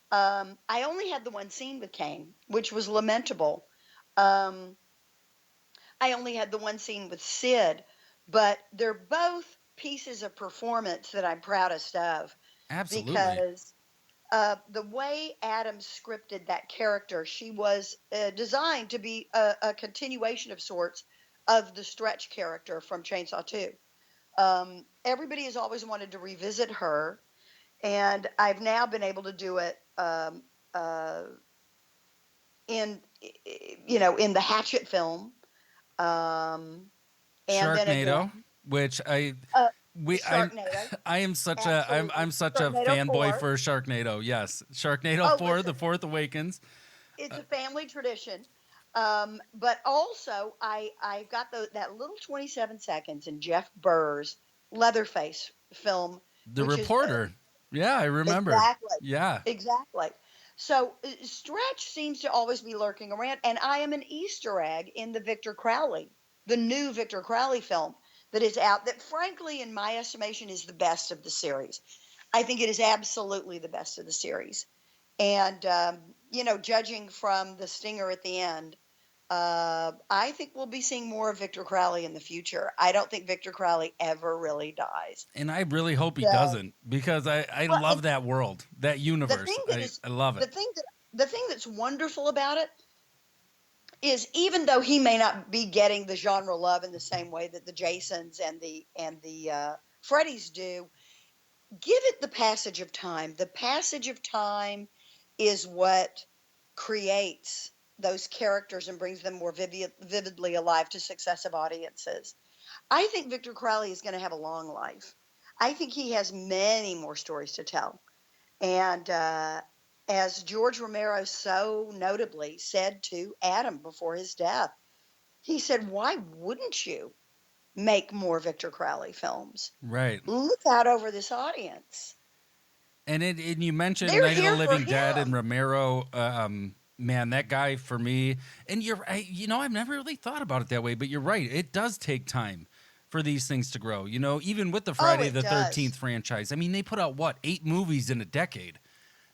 I only had the one scene with Kane, which was lamentable. I only had the one scene with Sid, but they're both pieces of performance that I'm proudest of. Absolutely. Because the way Adam scripted that character, she was designed to be a continuation of sorts of the Stretch character from Chainsaw 2. Everybody has always wanted to revisit her, and I've now been able to do it in the Hatchet film. And Sharknado, then again, which Sharknado. I'm such a fanboy for Sharknado. Yes, Sharknado 4, listen. The Fourth Awakens. it's a family tradition. But also, I got that little 27 seconds in Jeff Burr's Leatherface film, The which is Reporter. Yeah, I remember. exactly, Yeah. exactly. So Stretch seems to always be lurking around, and I am an Easter egg in the new Victor Crowley film that is out. That, frankly, in my estimation, is the best of the series. I think it is absolutely the best of the series. And judging from the stinger at the end, I think we'll be seeing more of Victor Crowley in the future. I don't think Victor Crowley ever really dies. And I really hope he So, doesn't because I well, love that world, that the universe. thing that is I love the it. thing that the thing that's wonderful about it is, even though he may not be getting the genre love in the same way that the Jasons and the Freddys do, give it the passage of time. The passage of time is what creates those characters and brings them more vividly alive to successive audiences. I think Victor Crowley is going to have a long life. I think he has many more stories to tell. And as George Romero so notably said to Adam before his death, he said, "Why wouldn't you make more Victor Crowley films? Right. Look out over this audience. And you mentioned They're Night of the here for Living Dead and him." Romero. Man, that guy for me. And I've never really thought about it that way, but you're right. It does take time for these things to grow. Even with the Oh, Friday it the 13th does. franchise. I mean, they put out what, 8 movies in a decade?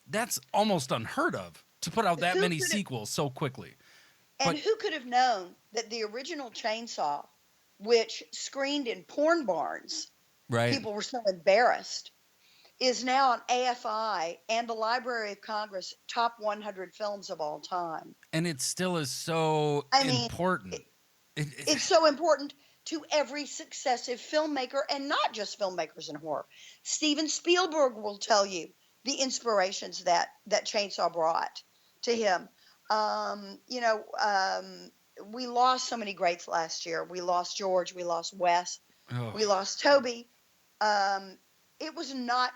That's almost unheard of to put out that Who many could have, sequels so quickly. and But who could have known that the original Chainsaw, which screened in porn barns, right. people were so embarrassed, is now on AFI and the Library of Congress top 100 films of all time. And it still is so I mean, important. it's so important to every successive filmmaker, and not just filmmakers in horror. Steven Spielberg will tell you the inspirations that Chainsaw brought to him. Um, you know, um, we lost so many greats last year. We lost George. We lost Wes. Oh, We lost Toby. Um, it was not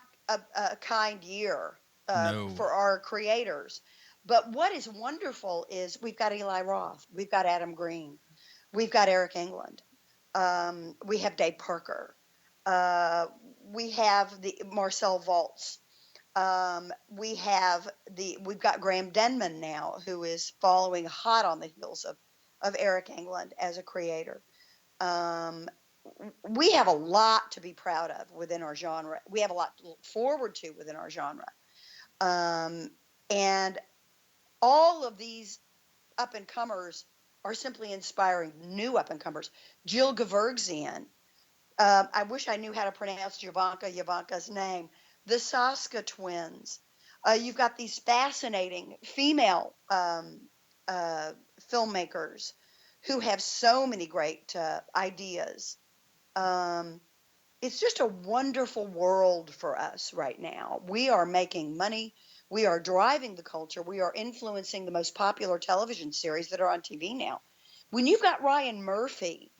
a kind year no. for our creators. But what is wonderful is we've got Eli Roth, we've got Adam Green, we've got Eric England, we have Dave Parker, uh, we have the Marcel Waltz, we've got Graham Denman now, who is following hot on the heels of Eric England as a creator. Um, we have a lot to be proud of within our genre. We have a lot to look forward to within our genre. Um, and all of these up and comers are simply inspiring new up and comers. Jill Gevorgzian. I wish I knew how to pronounce Javanka's name. The Saska twins. You've got these fascinating female filmmakers who have so many great ideas. Um, it's just a wonderful world for us right now. We are making money. We are driving the culture. We are influencing the most popular television series that are on TV now. When you've got Ryan Murphy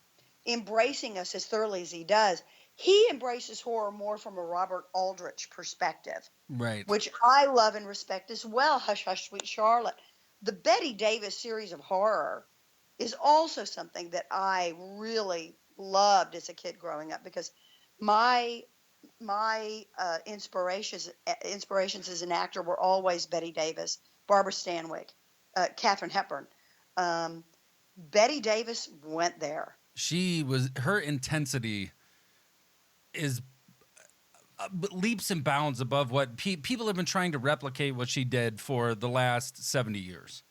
embracing us as thoroughly as he does, he embraces horror more from a Robert Aldrich perspective, Right. which I love and respect as well. Hush, Hush, Sweet Charlotte. The Betty Davis series of horror is also something that I really loved as a kid growing up, because my inspirations as an actor were always Betty Davis, Barbara Stanwyck, Katharine Hepburn. Um, Betty Davis went there. Her intensity is leaps and bounds above what people have been trying to replicate what she did for the last 70 years.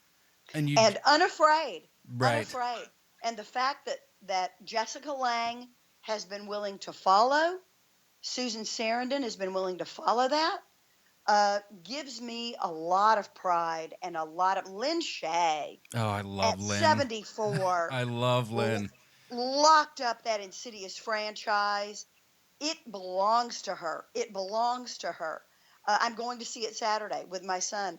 And unafraid, right. unafraid. And the fact that Jessica Lange has been willing to follow, Susan Sarandon has been willing to follow that, gives me a lot of pride and a lot of Lynn Shay. Oh, I love At Lynn. 74. I love Lynn. Locked up that Insidious franchise. It belongs to her. It belongs to her. I'm going to see it Saturday with my son.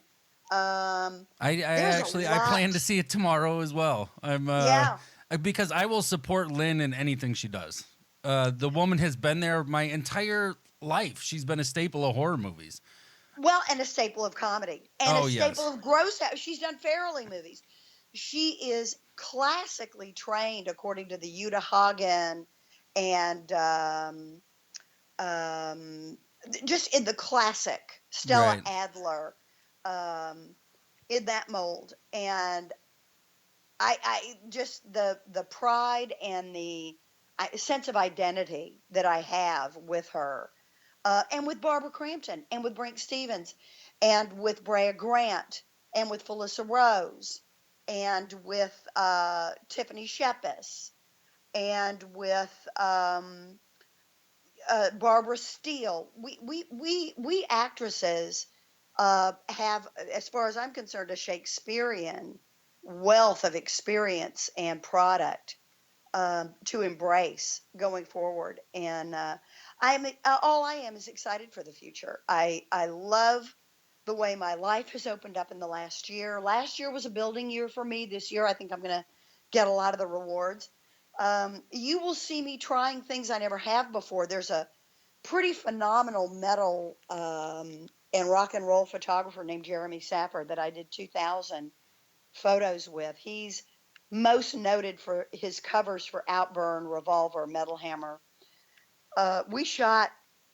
I plan to see it tomorrow as well. Yeah. Because I will support Lynn in anything she does. The woman has been there my entire life. She's been a staple of horror movies. Well, and a staple of comedy and a Oh, staple yes. of gross. She's done Farrelly movies. She is classically trained according to the Uta Hagen and um, just in the classic Stella Right. Adler um, in that mold. And I just the pride and the sense of identity that I have with her, and with Barbara Crampton, and with Brink Stevens, and with Brea Grant, and with Felissa Rose, and with Tiffany Shepis, and with Barbara Steele. We actresses have, as far as I'm concerned, a Shakespearean wealth of experience and product to embrace going forward. And I'm all I am is excited for the future. I love the way my life has opened up in the last year. Last year was a building year for me. This year, I think I'm going to get a lot of the rewards. You will see me trying things I never have before. There's a pretty phenomenal metal and rock and roll photographer named Jeremy Saffer that I did 2,000 photos with. He's most noted for his covers for Outburn, Revolver, Metal Hammer. We shot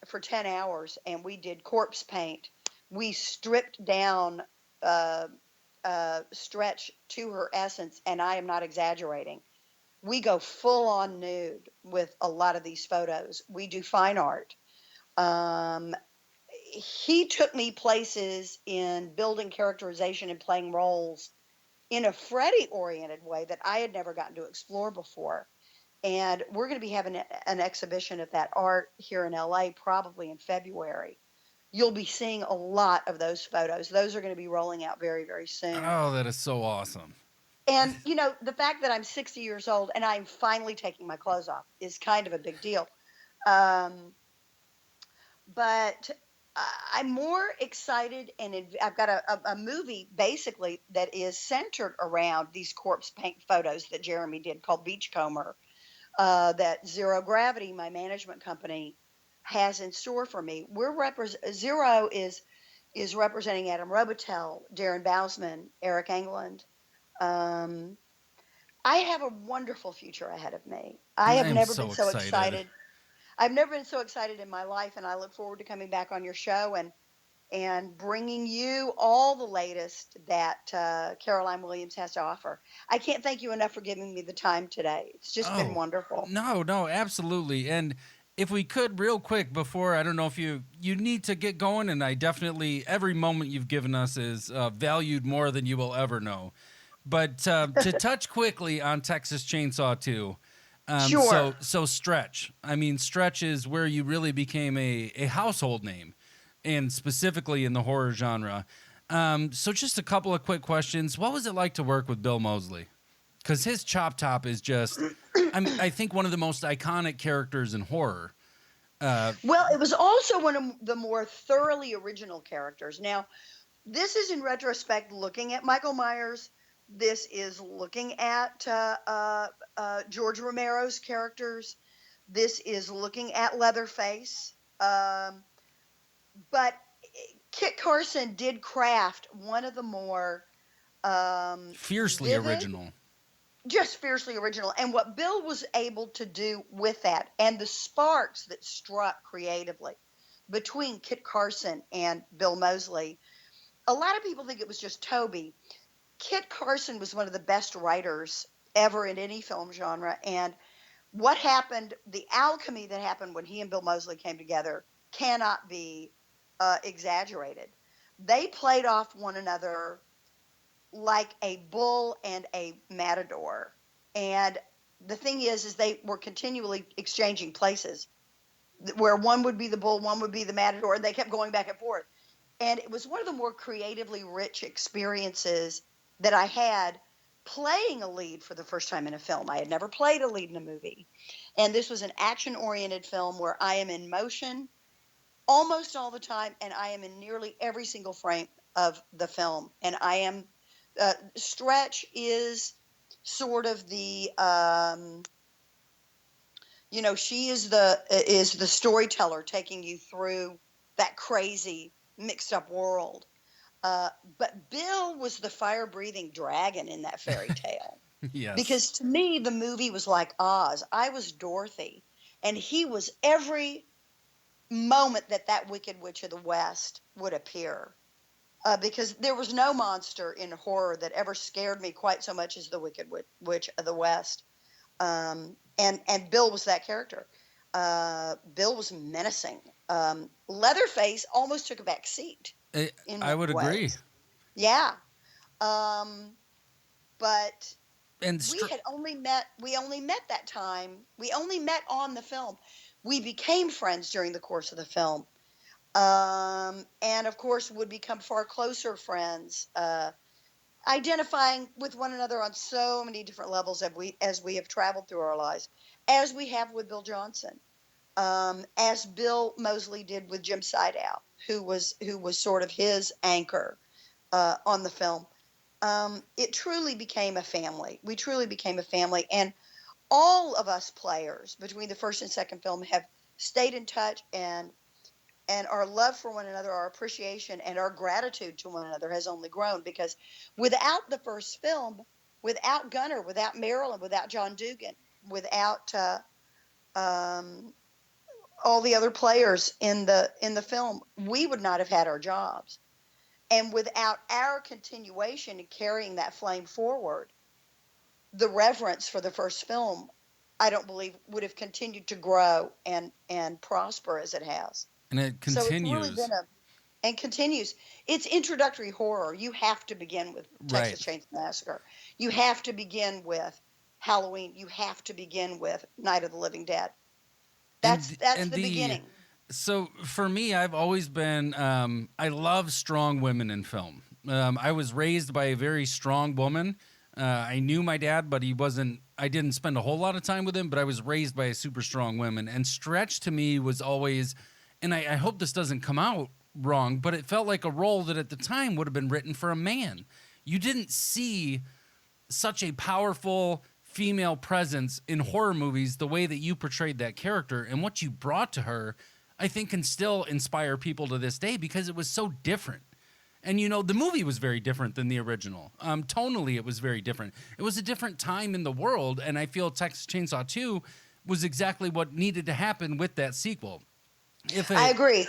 for 10 hours and we did corpse paint. We stripped down uh, Stretch to her essence, and I am not exaggerating. We go full on nude with a lot of these photos. We do fine art. Um, he took me places in building characterization and playing roles in a Freddie oriented way that I had never gotten to explore before. And we're going to be having an exhibition of that art here in LA probably in February. You'll be seeing a lot of those photos. Those are going to be rolling out very, very soon. Oh, that is so awesome. And, the fact that I'm 60 years old and I'm finally taking my clothes off is kind of a big deal. Um, but I'm more excited, and I've got a movie basically that is centered around these corpse paint photos that Jeremy did called Beachcomber, that Zero Gravity, my management company, has in store for me. Zero is representing Adam Robitel, Darren Bousman, Eric England. Um, I have a wonderful future ahead of me. I I have am never been so so excited. excited. I've never been so excited in my life, and I look forward to coming back on your show and bringing you all the latest that Caroline Williams has to offer. I can't thank you enough for giving me the time today. It's just been Oh, wonderful. no, absolutely. And if we could, real quick, before, I don't know if you need to get going, and I definitely, every moment you've given us is valued more than you will ever know. But to touch quickly on Texas Chainsaw 2, Sure. so Stretch. I mean, Stretch is where you really became a household name, and specifically in the horror genre. So just a couple of quick questions. What was it like to work with Bill Moseley? Because his Chop Top is just, I think one of the most iconic characters in horror. Well, it was also one of the more thoroughly original characters. Now, this is in retrospect looking at Michael Myers. This is looking at George Romero's characters. This is looking at Leatherface. But Kit Carson did craft one of the more Fiercely vivid, original. just fiercely original. And what Bill was able to do with that, and the sparks that struck creatively between Kit Carson and Bill Moseley, a lot of people think it was just Toby. Kit Carson was one of the best writers ever in any film genre. And what happened, the alchemy that happened when he and Bill Moseley came together cannot be exaggerated. They played off one another like a bull and a matador. And the thing is they were continually exchanging places where one would be the bull, one would be the matador, and they kept going back and forth. And it was one of the more creatively rich experiences that I had playing a lead for the first time in a film. I had never played a lead in a movie. And this was an action oriented film where I am in motion almost all the time, and I am in nearly every single frame of the film. And I am, Stretch is sort of the, she is the storyteller taking you through that crazy mixed up world. But Bill was the fire breathing dragon in that fairy tale. Yes. Because to me, the movie was like Oz. I was Dorothy, and he was every moment that that Wicked Witch of the West would appear. Because there was no monster in horror that ever scared me quite so much as the Wicked Witch of the West. And Bill was that character. Bill was menacing. Leatherface almost took a back seat in I many would agree. ways. Yeah. But And we only met that time. We only met on the film. We became friends during the course of the film. And of course would become far closer friends, identifying with one another on so many different levels as we have traveled through our lives, as we have with Bill Johnson, as Bill Moseley did with Jim Sidow, who was sort of his anchor on the film. It truly became a family. We truly became a family, and all of us players between the first and second film have stayed in touch, and our love for one another, our appreciation, and our gratitude to one another has only grown, because without the first film, without Gunnar, without Marilyn, without John Dugan, without all the other players in the film, we would not have had our jobs. And without our continuation and carrying that flame forward, the reverence for the first film, I don't believe, would have continued to grow and prosper as it has. And it So it's really continues. been and continues. It's introductory horror. You have to begin with Right. Texas Chainsaw Massacre. You have to begin with Halloween. You have to begin with Night of the Living Dead. That's the beginning. So for me, I've always been, I love strong women in film. I was raised by a very strong woman. I knew my dad, but I didn't spend a whole lot of time with him, but I was raised by a super strong woman. And Stretch to me was always, and I hope this doesn't come out wrong, but it felt like a role that at the time would have been written for a man. You didn't see such a powerful female presence in horror movies the way that you portrayed that character, and what you brought to her, I think, can still inspire people to this day because it was so different. And, the movie was very different than the original. Tonally, it was very different. It was a different time in the world, and I feel Texas Chainsaw 2 was exactly what needed to happen with that sequel. I agree.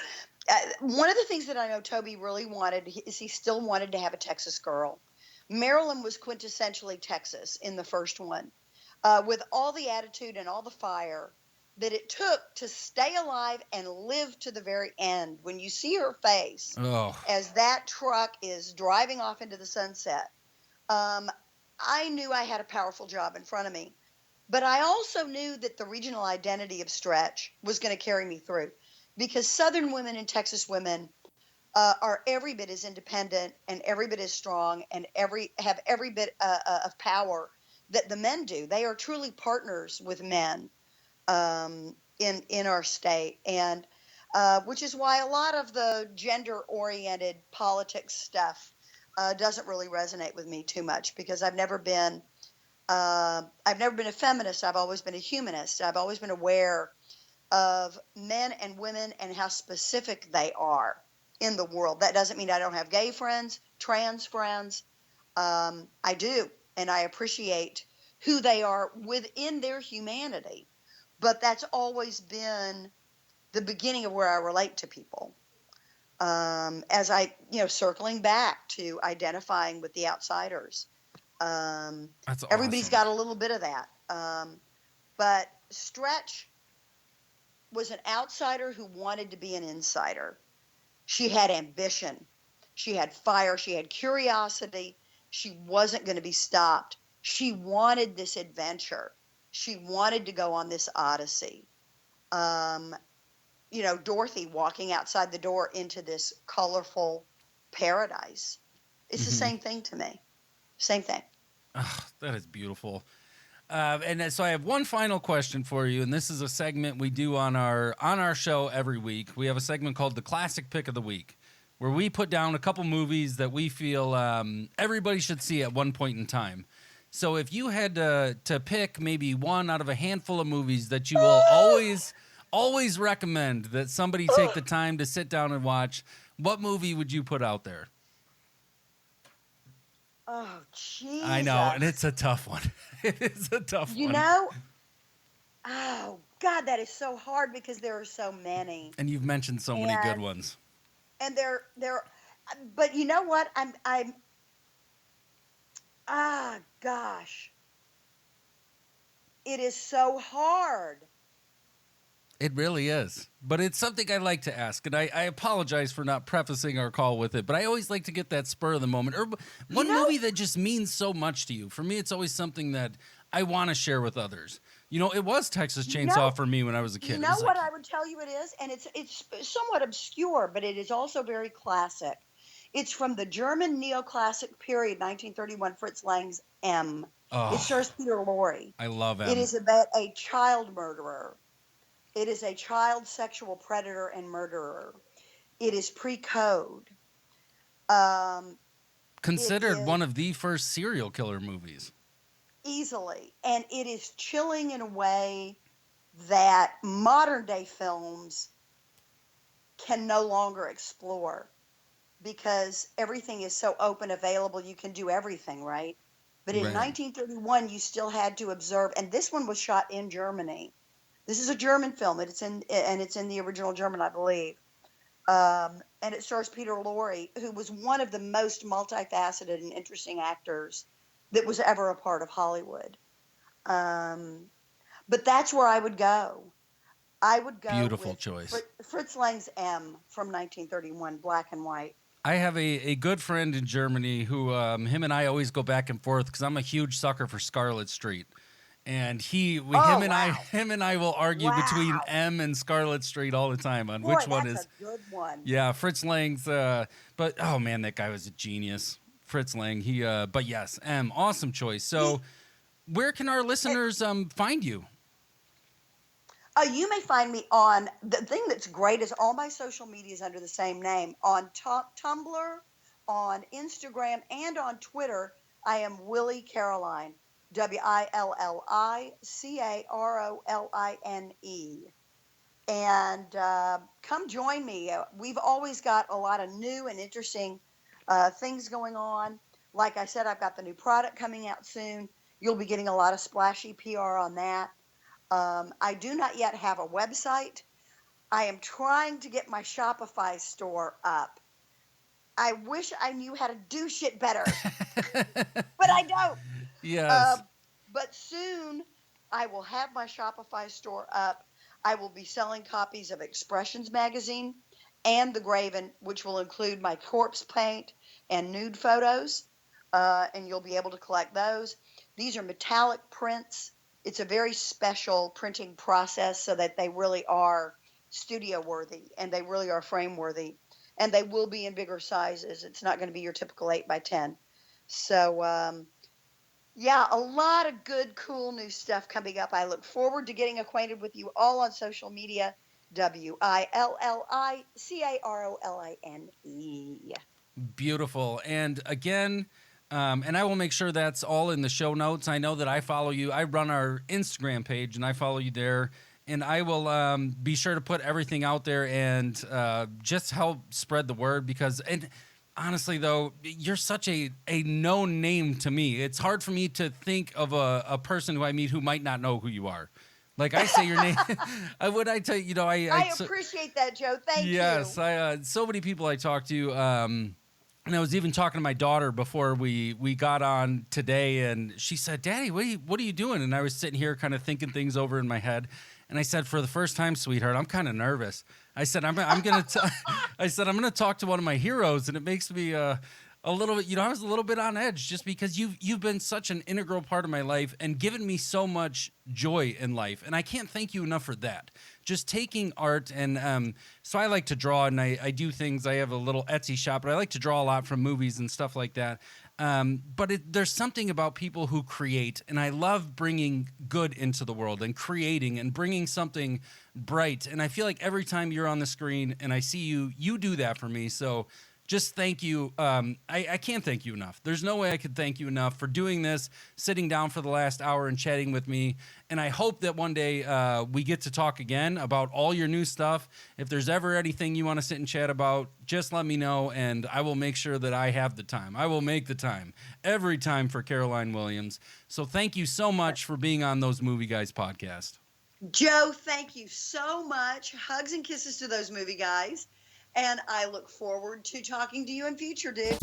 One of the things that I know Toby really wanted is he still wanted to have a Texas girl. Marilyn was quintessentially Texas in the first one, with all the attitude and all the fire that it took to stay alive and live to the very end. When you see her face as that truck is driving off into the sunset, I knew I had a powerful job in front of me. But I also knew that the regional identity of Stretch was going to carry me through, because Southern women and Texas women are every bit as independent and every bit as strong and have every bit of power that the men do. They are truly partners with men in our state, and which is why a lot of the gender-oriented politics stuff doesn't really resonate with me too much, because I've never been a feminist. I've always been a humanist. I've always been aware of men and women and how specific they are in the world. That doesn't mean I don't have gay friends, trans friends. I do, and I appreciate who they are within their humanity. But that's always been the beginning of where I relate to people. As I, circling back to identifying with the outsiders. That's awesome. Everybody's got a little bit of that. But Stretch was an outsider who wanted to be an insider. She had ambition. She had fire. She had curiosity. She wasn't going to be stopped. She wanted this adventure. She wanted to go on this odyssey. Dorothy walking outside the door into this colorful paradise. It's the same thing to me. Same thing. Oh, that is beautiful. And so I have one final question for you, and this is a segment we do on our show every week. We have a segment called the Classic Pick of the Week, where we put down a couple movies that we feel everybody should see at one point in time. So if you had to pick maybe one out of a handful of movies that you will always recommend that somebody take the time to sit down and watch, What movie would you put out there? Oh, Jesus. I know, and it's a tough one. It is a tough You one. know, oh, God, that is so hard because there are so many. And you've mentioned so many good ones. And but you know what? Gosh. It is so hard. It really is. But it's something I like to ask. And I apologize for not prefacing our call with it, but I always like to get that spur of the moment. Or one movie that just means so much to you. For me, it's always something that I want to share with others. You know, it was Texas Chainsaw for me when I was a kid. You know what I would tell you it is? And it's somewhat obscure, but it is also very classic. It's from the German neoclassic period, 1931, Fritz Lang's M. Oh, it stars Peter Lorre. I love M. It is about a child murderer. It is a child sexual predator and murderer. It is pre-code. Considered one of the first serial killer movies. Easily. And it is chilling in a way that modern day films can no longer explore because everything is so open, available. You can do everything, right? But in 1931, you still had to observe. And this one was shot in Germany. This is a German film, and it's in the original German, I believe. And it stars Peter Lorre, who was one of the most multifaceted and interesting actors that was ever a part of Hollywood. But that's where I would go. I would go Beautiful with choice. Fritz Lang's M from 1931, black and white. I have a good friend in Germany who him and I always go back and forth because I'm a huge sucker for Scarlet Street. And him and I will argue between M and Scarlet Street all the time on which one is a good one. Yeah, Fritz Lang's but oh man, that guy was a genius. Fritz Lang. But yes, M, awesome choice. So where can our listeners find you? You may find me on the thing that's great is all my social media is under the same name on Tumblr, on Instagram, and on Twitter. I am Willie Caroline. WILLICAROLINE. And come join me. We've always got a lot of new and interesting things going on. Like I said, I've got the new product coming out soon. You'll be getting a lot of splashy PR on that. I do not yet have a website. I am trying to get my Shopify store up. I wish I knew how to do shit better, but I don't. Yes. But soon I will have my Shopify store up. I will be selling copies of Expressions magazine and The Graven, which will include my corpse paint and nude photos. And you'll be able to collect those. These are metallic prints. It's a very special printing process so that they really are studio worthy and they really are frame worthy. And they will be in bigger sizes. It's not going to be your typical 8x10. So, yeah, a lot of good, cool new stuff coming up. I look forward to getting acquainted with you all on social media. WILLICAROLINE. Beautiful. And again, and I will make sure that's all in the show notes. I know that I follow you. I run our Instagram page, and I follow you there. And I will be sure to put everything out there and just help spread the word because, and honestly, though, you're such a known name to me. It's hard for me to think of a person who I meet who might not know who you are. Like I say your name. Would I tell you, you know, I appreciate that, Joe. Thank you. Yes. So many people I talk to, and I was even talking to my daughter before we got on today, and she said, "Daddy, what are you doing?" And I was sitting here kind of thinking things over in my head. And I said, for the first time, sweetheart, I'm kind of nervous. I said, I'm gonna talk to one of my heroes, and it makes me a little bit. You know, I was a little bit on edge just because you've been such an integral part of my life and given me so much joy in life, and I can't thank you enough for that. Just taking art and so I like to draw, and I do things. I have a little Etsy shop, but I like to draw a lot from movies and stuff like that. But there's something about people who create, and I love bringing good into the world and creating and bringing something bright. And I feel like every time you're on the screen and I see you, you do that for me. So just thank you. I can't thank you enough. There's no way I could thank you enough for doing this, sitting down for the last hour and chatting with me. And I hope that one day we get to talk again about all your new stuff. If there's ever anything you want to sit and chat about, just let me know, and I will make sure that I have the time. I will make the time every time for Caroline Williams. So thank you so much for being on Those Movie Guys podcast. Joe, thank you so much. Hugs and kisses to those movie guys. And I look forward to talking to you in future, dude.